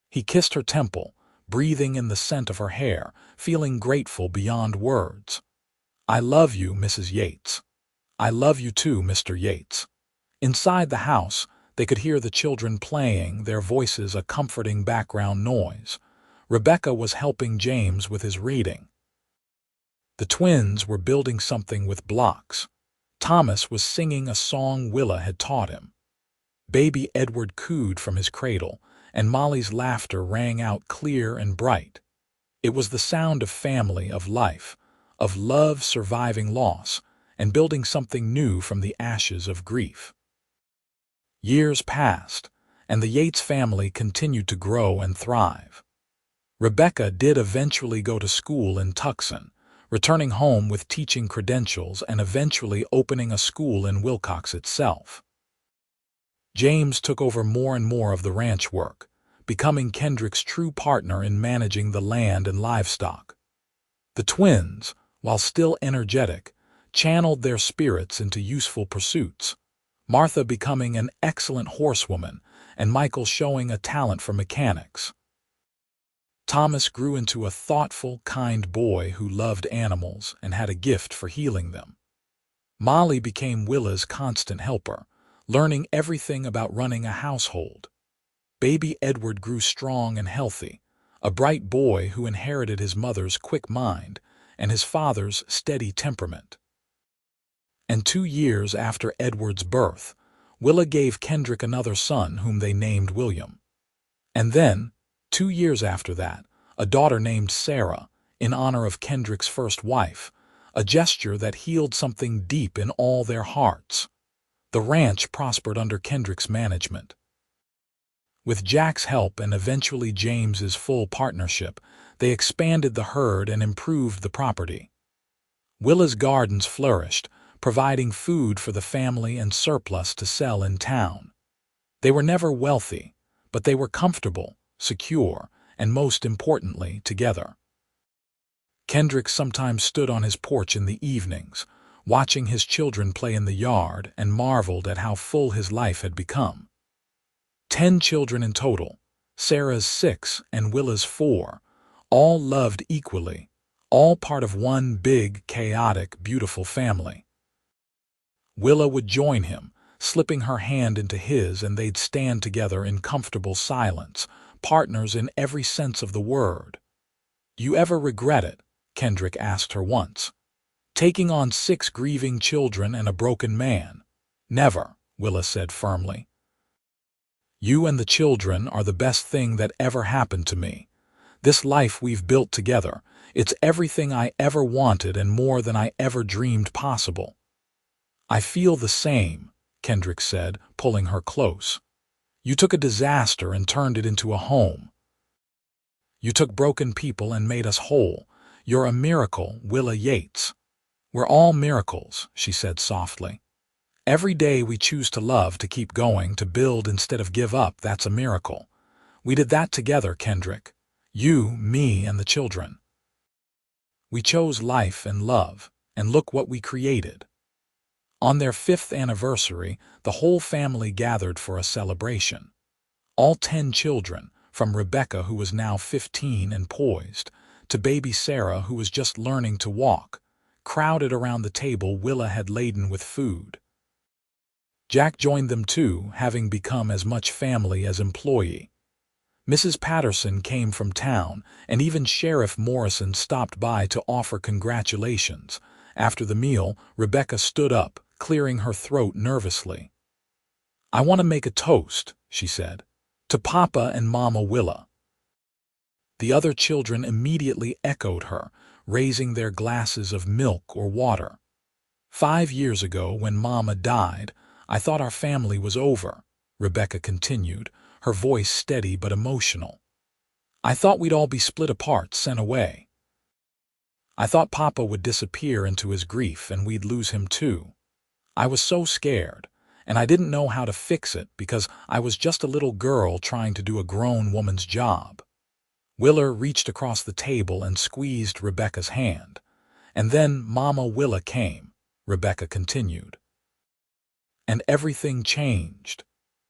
He kissed her temple, breathing in the scent of her hair, feeling grateful beyond words. "I love you, Mrs. Yates. I love you too, Mr. Yates." Inside the house, they could hear the children playing, their voices a comforting background noise. Rebecca was helping James with his reading. The twins were building something with blocks. Thomas was singing a song Willa had taught him. Baby Edward cooed from his cradle, and Molly's laughter rang out clear and bright. It was the sound of family, of life, of love surviving loss, and building something new from the ashes of grief. Years passed, and the Yates family continued to grow and thrive. Rebecca did eventually go to school in Tucson, returning home with teaching credentials and eventually opening a school in Wilcox itself. James took over more and more of the ranch work, becoming Kendrick's true partner in managing the land and livestock. The twins, while still energetic, channeled their spirits into useful pursuits, Martha becoming an excellent horsewoman and Michael showing a talent for mechanics. Thomas grew into a thoughtful, kind boy who loved animals and had a gift for healing them. Molly became Willa's constant helper, learning everything about running a household. Baby Edward grew strong and healthy, a bright boy who inherited his mother's quick mind and his father's steady temperament. And 2 years after Edward's birth, Willa gave Kendrick another son whom they named William. And then, 2 years after that, a daughter named Sarah, in honor of Kendrick's first wife, a gesture that healed something deep in all their hearts. The ranch prospered under Kendrick's management. With Jack's help and eventually James's full partnership, they expanded the herd and improved the property. Willa's gardens flourished, providing food for the family and surplus to sell in town. They were never wealthy, but they were comfortable, secure, and most importantly, together. Kendrick sometimes stood on his porch in the evenings, watching his children play in the yard, and marveled at how full his life had become. 10 children in total, Sarah's 6 and Willa's 4, all loved equally, all part of one big, chaotic, beautiful family. Willa would join him, slipping her hand into his, and they'd stand together in comfortable silence, partners in every sense of the word. "You ever regret it?" Kendrick asked her once. "Taking on 6 grieving children and a broken man?" "Never," Willa said firmly. "You and the children are the best thing that ever happened to me. This life we've built together, it's everything I ever wanted and more than I ever dreamed possible." "I feel the same," Kendrick said, pulling her close. "You took a disaster and turned it into a home. You took broken people and made us whole. You're a miracle, Willa Yates." "We're all miracles," she said softly. "Every day we choose to love, to keep going, to build instead of give up, that's a miracle. We did that together, Kendrick. You, me, and the children. We chose life and love, and look what we created." On their 5th anniversary, the whole family gathered for a celebration. All 10 children, from Rebecca, who was now 15 and poised, to baby Sarah, who was just learning to walk, crowded around the table Willa had laden with food. Jack joined them too, having become as much family as employee. Mrs. Patterson came from town, and even Sheriff Morrison stopped by to offer congratulations. After the meal, Rebecca stood up, clearing her throat nervously. "I want to make a toast," she said, "to Papa and Mama Willa." The other children immediately echoed her, raising their glasses of milk or water. "5 years ago, when Mama died, I thought our family was over," Rebecca continued, her voice steady but emotional. "I thought we'd all be split apart, sent away. I thought Papa would disappear into his grief and we'd lose him too. I was so scared, and I didn't know how to fix it because I was just a little girl trying to do a grown woman's job." Willa reached across the table and squeezed Rebecca's hand. "And then Mama Willa came," Rebecca continued. "And everything changed.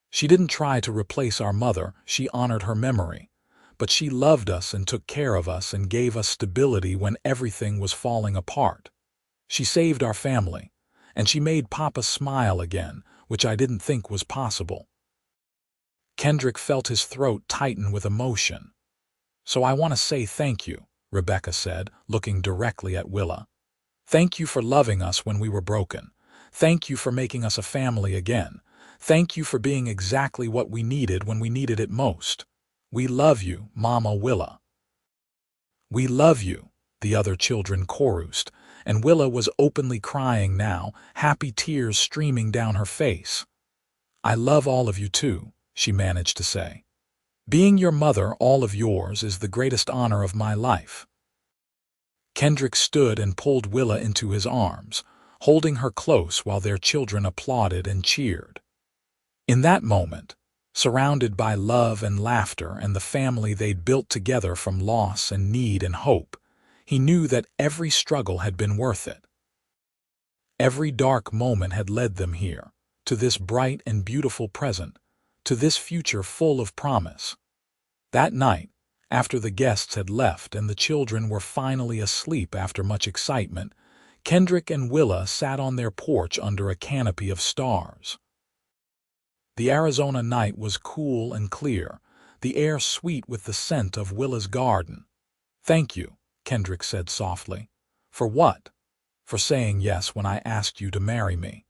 She didn't try to replace our mother, she honored her memory. But she loved us and took care of us and gave us stability when everything was falling apart. She saved our family, and she made Papa smile again, which I didn't think was possible." Kendrick felt his throat tighten with emotion. "So I want to say thank you," Rebecca said, looking directly at Willa. "Thank you for loving us when we were broken. Thank you for making us a family again. Thank you for being exactly what we needed when we needed it most. We love you, Mama Willa." "We love you," the other children chorused, and Willa was openly crying now, happy tears streaming down her face. "I love all of you too," she managed to say. "Being your mother, all of yours, is the greatest honor of my life." Kendrick stood and pulled Willa into his arms, holding her close while their children applauded and cheered. In that moment, surrounded by love and laughter and the family they'd built together from loss and need and hope, he knew that every struggle had been worth it. Every dark moment had led them here, to this bright and beautiful present, to this future full of promise. That night, after the guests had left and the children were finally asleep after much excitement, Kendrick and Willa sat on their porch under a canopy of stars. The Arizona night was cool and clear, the air sweet with the scent of Willa's garden. "Thank you," Kendrick said softly. "For what?" "For saying yes when I asked you to marry me.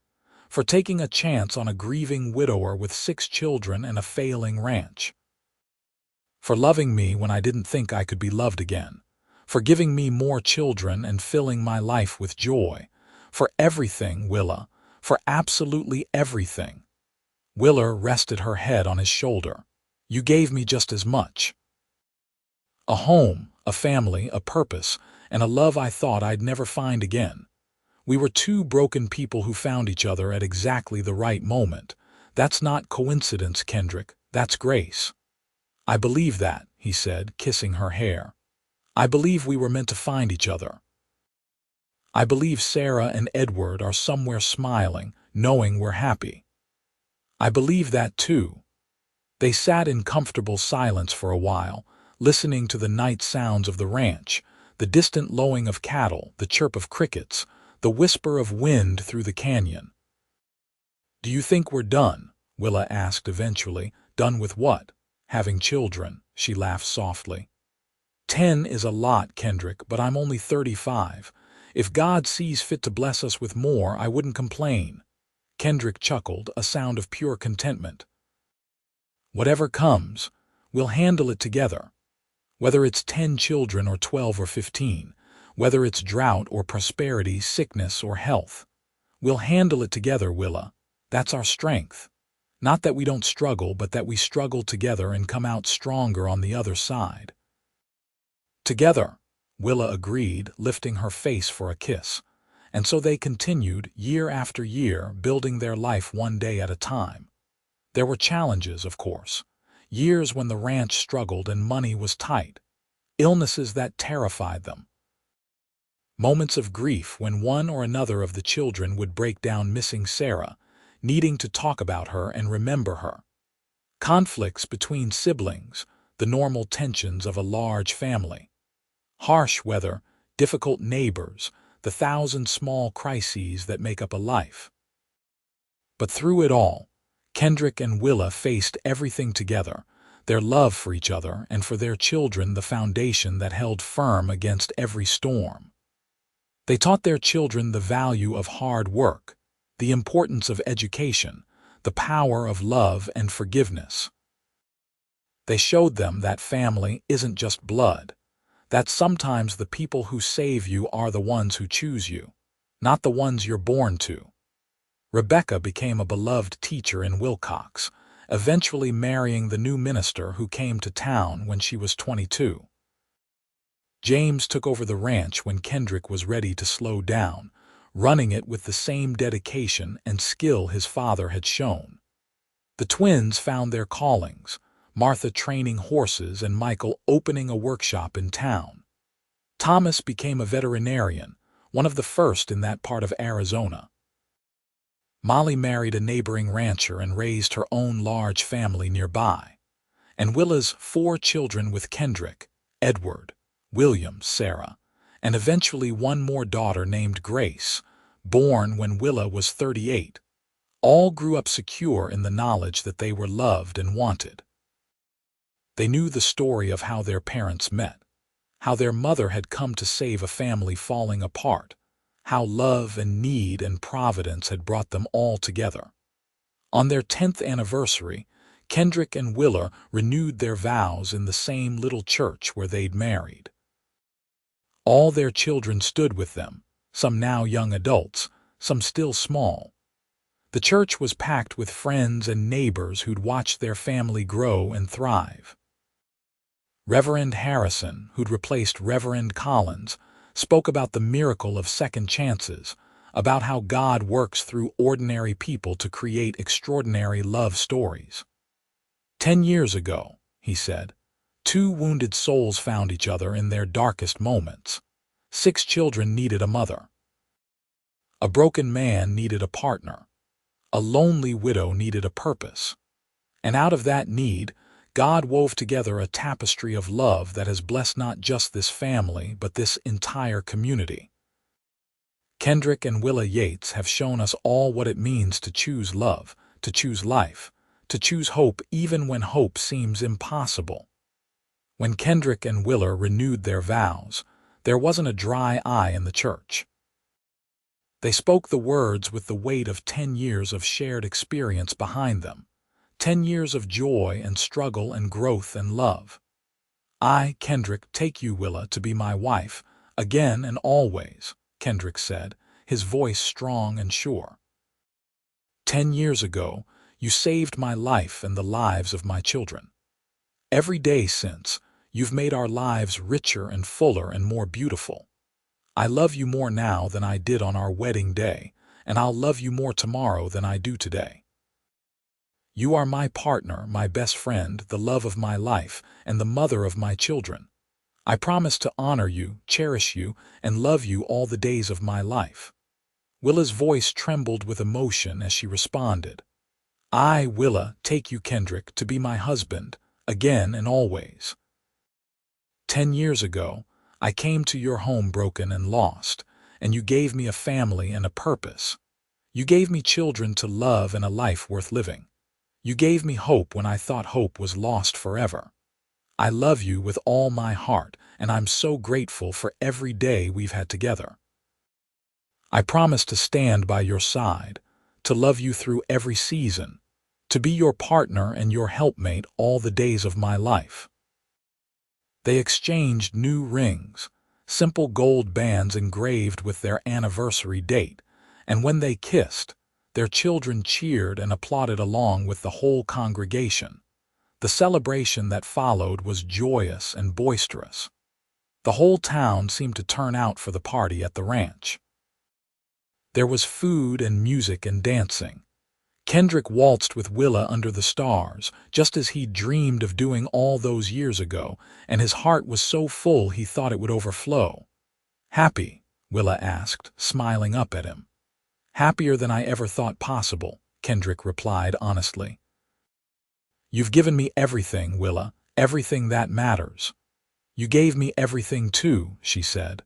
For taking a chance on a grieving widower with 6 children and a failing ranch. For loving me when I didn't think I could be loved again. For giving me more children and filling my life with joy. For everything, Willa. For absolutely everything." Willa rested her head on his shoulder. "You gave me just as much. A home, a family, a purpose, and a love I thought I'd never find again. We were 2 broken people who found each other at exactly the right moment. That's not coincidence, Kendrick. That's grace." "I believe that," he said, kissing her hair. "I believe we were meant to find each other. I believe Sarah and Edward are somewhere smiling, knowing we're happy. I believe that too." They sat in comfortable silence for a while, listening to the night sounds of the ranch, the distant lowing of cattle, the chirp of crickets, the whisper of wind through the canyon. "Do you think we're done?" Willa asked eventually. "Done with what?" "Having children," she laughed softly. 10 is a lot, Kendrick, but I'm only 35. If God sees fit to bless us with more, I wouldn't complain." Kendrick chuckled, a sound of pure contentment. "Whatever comes, we'll handle it together. Whether it's 10 children or 12 or 15, whether it's drought or prosperity, sickness or health. We'll handle it together, Willa. That's our strength. Not that we don't struggle, but that we struggle together and come out stronger on the other side." "Together," Willa agreed, lifting her face for a kiss. And so they continued, year after year, building their life one day at a time. There were challenges, of course. Years when the ranch struggled and money was tight. Illnesses that terrified them. Moments of grief when one or another of the children would break down missing Sarah, needing to talk about her and remember her. Conflicts between siblings, the normal tensions of a large family. Harsh weather, difficult neighbors, the 1,000 small crises that make up a life. But through it all, Kendrick and Willa faced everything together, their love for each other and for their children the foundation that held firm against every storm. They taught their children the value of hard work, the importance of education, the power of love and forgiveness. They showed them that family isn't just blood, that sometimes the people who save you are the ones who choose you, not the ones you're born to. Rebecca became a beloved teacher in Wilcox, eventually marrying the new minister who came to town when she was 22. James took over the ranch when Kendrick was ready to slow down, running it with the same dedication and skill his father had shown. The twins found their callings, Martha training horses and Michael opening a workshop in town. Thomas became a veterinarian, one of the first in that part of Arizona. Molly married a neighboring rancher and raised her own large family nearby. And Willa's 4 children with Kendrick, Edward, William, Sarah, and eventually one more daughter named Grace, born when Willa was 38, all grew up secure in the knowledge that they were loved and wanted. They knew the story of how their parents met, how their mother had come to save a family falling apart, how love and need and providence had brought them all together. On their 10th anniversary, Kendrick and Willa renewed their vows in the same little church where they'd married. All their children stood with them, some now young adults, some still small. The church was packed with friends and neighbors who'd watched their family grow and thrive. Reverend Harrison, who'd replaced Reverend Collins, spoke about the miracle of second chances, about how God works through ordinary people to create extraordinary love stories. 10 years ago, he said, two wounded souls found each other in their darkest moments. 6 children needed a mother. A broken man needed a partner. A lonely widow needed a purpose. And out of that need, God wove together a tapestry of love that has blessed not just this family, but this entire community. Kendrick and Willa Yates have shown us all what it means to choose love, to choose life, to choose hope even when hope seems impossible. When Kendrick and Willa renewed their vows, there wasn't a dry eye in the church. They spoke the words with the weight of 10 years of shared experience behind them, 10 years of joy and struggle and growth and love. I, Kendrick, take you, Willa, to be my wife, again and always, Kendrick said, his voice strong and sure. 10 years ago, you saved my life and the lives of my children. Every day since, you've made our lives richer and fuller and more beautiful. I love you more now than I did on our wedding day, and I'll love you more tomorrow than I do today. You are my partner, my best friend, the love of my life, and the mother of my children. I promise to honor you, cherish you, and love you all the days of my life. Willa's voice trembled with emotion as she responded. I, Willa, take you, Kendrick, to be my husband, again and always. 10 years ago, I came to your home broken and lost, and you gave me a family and a purpose. You gave me children to love and a life worth living. You gave me hope when I thought hope was lost forever. I love you with all my heart, and I'm so grateful for every day we've had together. I promise to stand by your side, to love you through every season, to be your partner and your helpmate all the days of my life. They exchanged new rings, simple gold bands engraved with their anniversary date, and when they kissed, their children cheered and applauded along with the whole congregation. The celebration that followed was joyous and boisterous. The whole town seemed to turn out for the party at the ranch. There was food and music and dancing. Kendrick waltzed with Willa under the stars, just as he'd dreamed of doing all those years ago, and his heart was so full he thought it would overflow. Happy? Willa asked, smiling up at him. Happier than I ever thought possible, Kendrick replied honestly. You've given me everything, Willa, everything that matters. You gave me everything too, she said.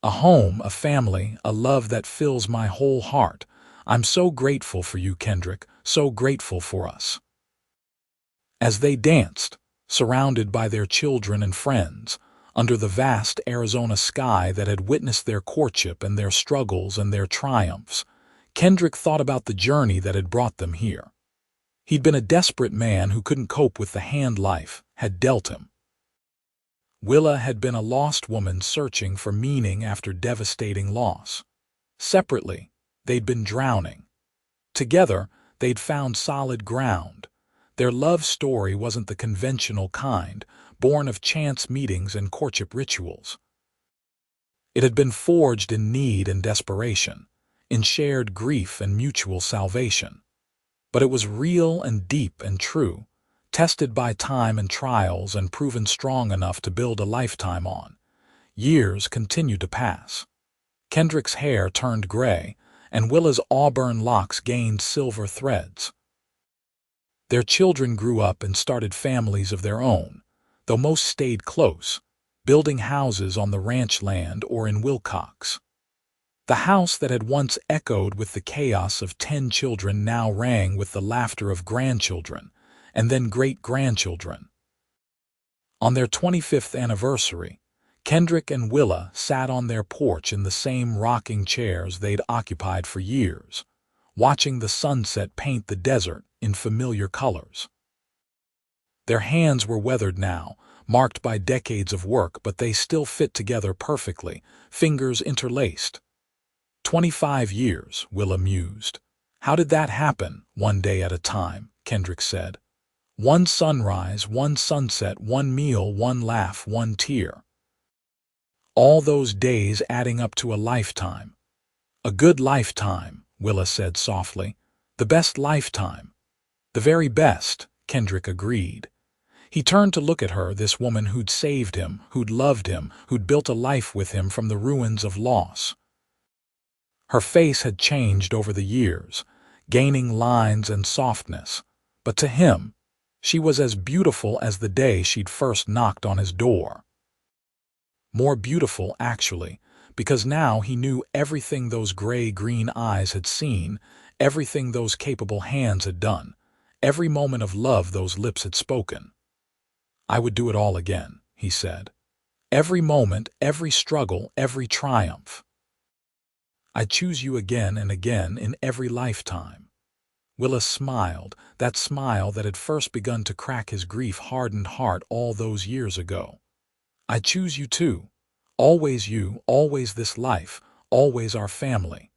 A home, a family, a love that fills my whole heart. I'm so grateful for you, Kendrick, so grateful for us. As they danced, surrounded by their children and friends, under the vast Arizona sky that had witnessed their courtship and their struggles and their triumphs, Kendrick thought about the journey that had brought them here. He'd been a desperate man who couldn't cope with the hand life had dealt him. Willa had been a lost woman searching for meaning after devastating loss. Separately, they'd been drowning. Together, they'd found solid ground. Their love story wasn't the conventional kind, born of chance meetings and courtship rituals. It had been forged in need and desperation, in shared grief and mutual salvation. But it was real and deep and true, tested by time and trials and proven strong enough to build a lifetime on. Years continued to pass. Kendrick's hair turned gray, and Willa's auburn locks gained silver threads. Their children grew up and started families of their own, though most stayed close, building houses on the ranch land or in Wilcox. The house that had once echoed with the chaos of 10 children now rang with the laughter of grandchildren, and then great-grandchildren. On their 25th anniversary, Kendrick and Willa sat on their porch in the same rocking chairs they'd occupied for years, watching the sunset paint the desert in familiar colors. Their hands were weathered now, marked by decades of work, but they still fit together perfectly, fingers interlaced. 25 years, Willa mused. How did that happen, one day at a time, Kendrick said. One sunrise, one sunset, one meal, one laugh, one tear. All those days adding up to a lifetime. A good lifetime, Willa said softly. The best lifetime. The very best, Kendrick agreed. He turned to look at her, this woman who'd saved him, who'd loved him, who'd built a life with him from the ruins of loss. Her face had changed over the years, gaining lines and softness, but to him, she was as beautiful as the day she'd first knocked on his door. More beautiful, actually, because now he knew everything those gray-green eyes had seen, everything those capable hands had done, every moment of love those lips had spoken. "I would do it all again," he said. "Every moment, every struggle, every triumph. I'd choose you again and again in every lifetime." Willa smiled, that smile that had first begun to crack his grief-hardened heart all those years ago. "I choose you too. Always you, always this life, always our family."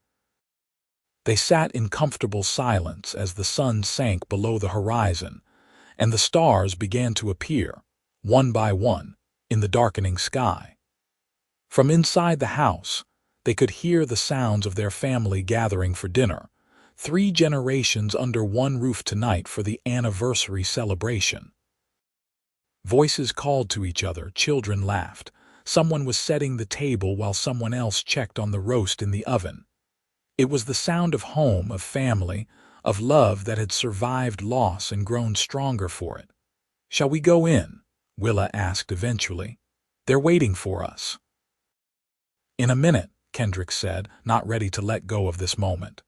They sat in comfortable silence as the sun sank below the horizon, and the stars began to appear, one by one, in the darkening sky. From inside the house, they could hear the sounds of their family gathering for dinner, 3 generations under one roof tonight for the anniversary celebration. Voices called to each other, children laughed. Someone was setting the table while someone else checked on the roast in the oven. It was the sound of home, of family, of love that had survived loss and grown stronger for it. "Shall we go in?" Willa asked eventually. "They're waiting for us." "In a minute," Kendrick said, not ready to let go of this moment.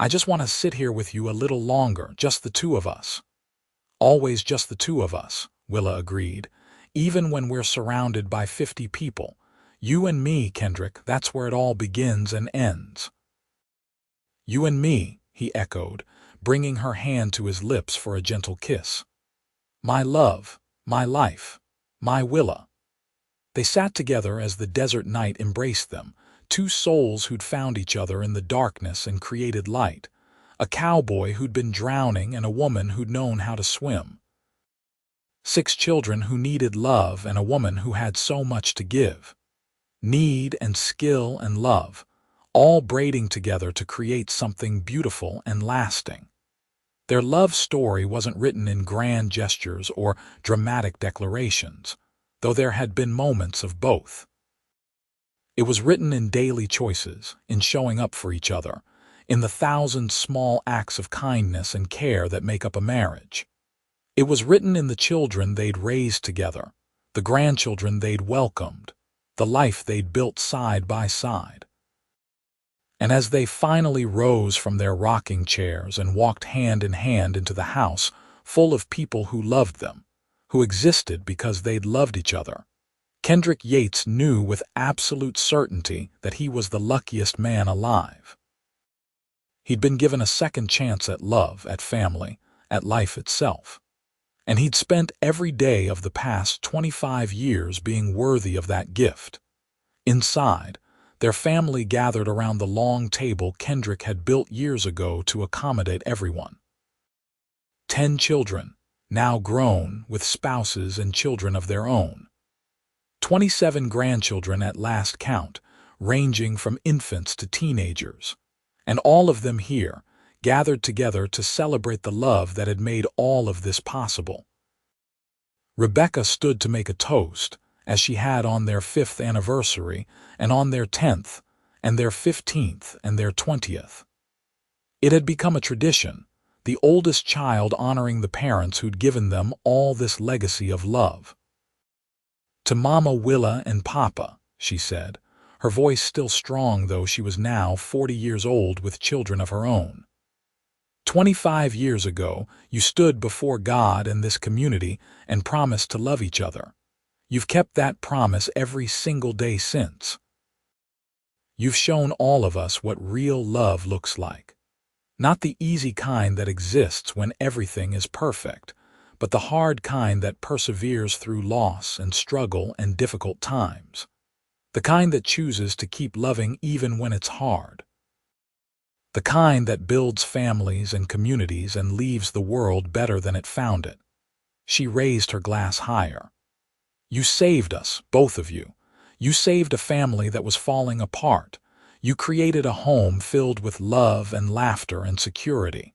"I just want to sit here with you a little longer, just the two of us." "Always just the two of us," Willa agreed. "Even when we're surrounded by 50 people. You and me, Kendrick, that's where it all begins and ends." "You and me," he echoed, bringing her hand to his lips for a gentle kiss. "My love, my life, my Willa." They sat together as the desert night embraced them, 2 souls who'd found each other in the darkness and created light, a cowboy who'd been drowning and a woman who'd known how to swim. 6 children who needed love and a woman who had so much to give. Need and skill and love, all braiding together to create something beautiful and lasting. Their love story wasn't written in grand gestures or dramatic declarations, though there had been moments of both. It was written in daily choices, in showing up for each other, in the 1,000 small acts of kindness and care that make up a marriage. It was written in the children they'd raised together, the grandchildren they'd welcomed, the life they'd built side by side. And as they finally rose from their rocking chairs and walked hand in hand into the house full of people who loved them, who existed because they'd loved each other, Kendrick Yates knew with absolute certainty that he was the luckiest man alive. He'd been given a second chance at love, at family, at life itself. And he'd spent every day of the past 25 years being worthy of that gift. Inside, their family gathered around the long table Kendrick had built years ago to accommodate everyone. 10 children, now grown, with spouses and children of their own. 27 grandchildren at last count, ranging from infants to teenagers. And all of them here, gathered together to celebrate the love that had made all of this possible. Rebecca stood to make a toast, as she had on their 5th anniversary, and on their 10th, and their 15th, and their 20th. It had become a tradition, the oldest child honoring the parents who'd given them all this legacy of love. "To Mama Willa and Papa," she said, her voice still strong though she was now 40 years old with children of her own. 25 years ago, you stood before God and this community and promised to love each other. You've kept that promise every single day since. You've shown all of us what real love looks like. Not the easy kind that exists when everything is perfect, but the hard kind that perseveres through loss and struggle and difficult times. The kind that chooses to keep loving even when it's hard. The kind that builds families and communities and leaves the world better than it found it. She raised her glass higher. You saved us, both of you. You saved a family that was falling apart. You created a home filled with love and laughter and security.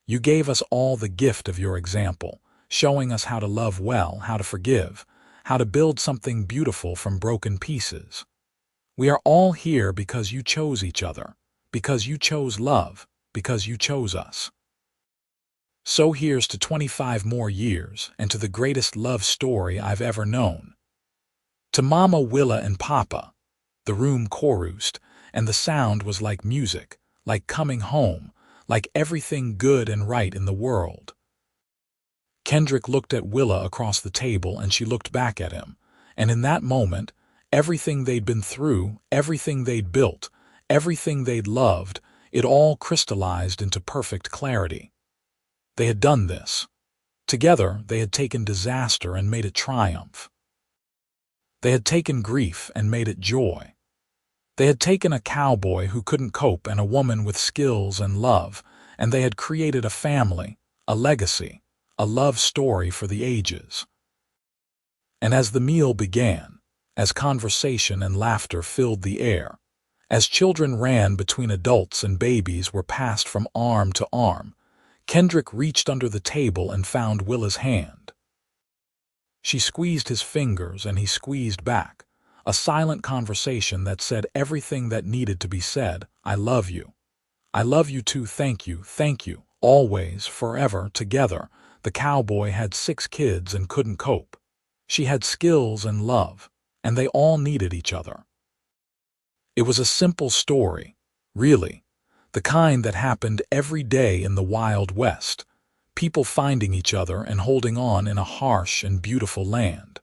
You gave us all the gift of your example, showing us how to love well, how to forgive, how to build something beautiful from broken pieces. We are all here because you chose each other, because you chose love, because you chose us. So here's to 25 more years and to the greatest love story I've ever known. To Mama, Willa, and Papa, the room chorused, and the sound was like music, like coming home, like everything good and right in the world. Kendrick looked at Willa across the table and she looked back at him, and in that moment, everything they'd been through, everything they'd built, everything they'd loved, it all crystallized into perfect clarity. They had done this. Together, they had taken disaster and made it triumph. They had taken grief and made it joy. They had taken a cowboy who couldn't cope and a woman with skills and love, and they had created a family, a legacy, a love story for the ages. And as the meal began, as conversation and laughter filled the air, as children ran between adults and babies were passed from arm to arm, Kendrick reached under the table and found Willa's hand. She squeezed his fingers and he squeezed back, a silent conversation that said everything that needed to be said. I love you. I love you too. Thank you, always, forever, together. The cowboy had 6 kids and couldn't cope. She had skills and love, and they all needed each other. It was a simple story, really, the kind that happened every day in the Wild West, people finding each other and holding on in a harsh and beautiful land.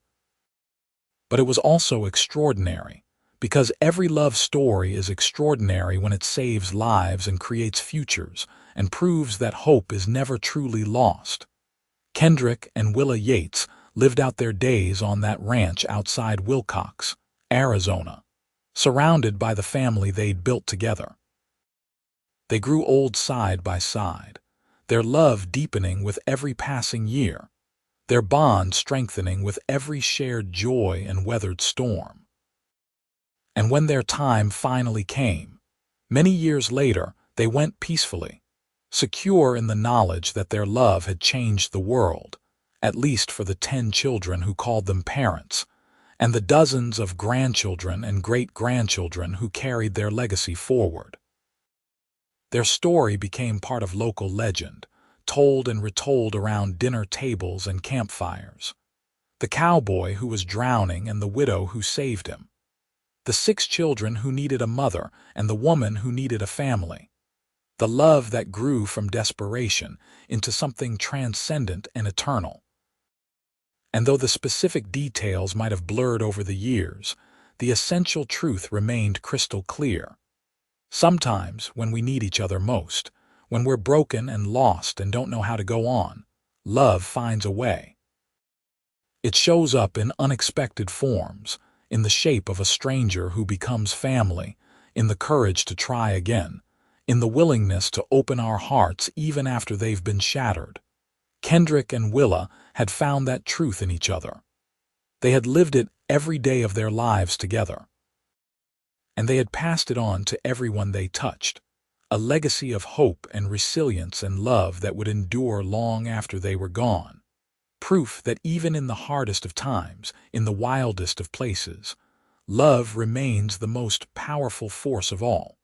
But it was also extraordinary, because every love story is extraordinary when it saves lives and creates futures and proves that hope is never truly lost. Kendrick and Willa Yates lived out their days on that ranch outside Wilcox, Arizona, surrounded by the family they'd built together. They grew old side by side, their love deepening with every passing year, their bond strengthening with every shared joy and weathered storm. And when their time finally came, many years later, they went peacefully, secure in the knowledge that their love had changed the world, at least for the 10 children who called them parents, and the dozens of grandchildren and great-grandchildren who carried their legacy forward. Their story became part of local legend, told and retold around dinner tables and campfires. The cowboy who was drowning and the widow who saved him. The 6 children who needed a mother and the woman who needed a family. The love that grew from desperation into something transcendent and eternal. And though the specific details might have blurred over the years, the essential truth remained crystal clear. Sometimes, when we need each other most, when we're broken and lost and don't know how to go on, love finds a way. It shows up in unexpected forms, in the shape of a stranger who becomes family, in the courage to try again, in the willingness to open our hearts even after they've been shattered. Kendrick and Willa had found that truth in each other. They had lived it every day of their lives together. And they had passed it on to everyone they touched, a legacy of hope and resilience and love that would endure long after they were gone. Proof that even in the hardest of times, in the wildest of places, love remains the most powerful force of all.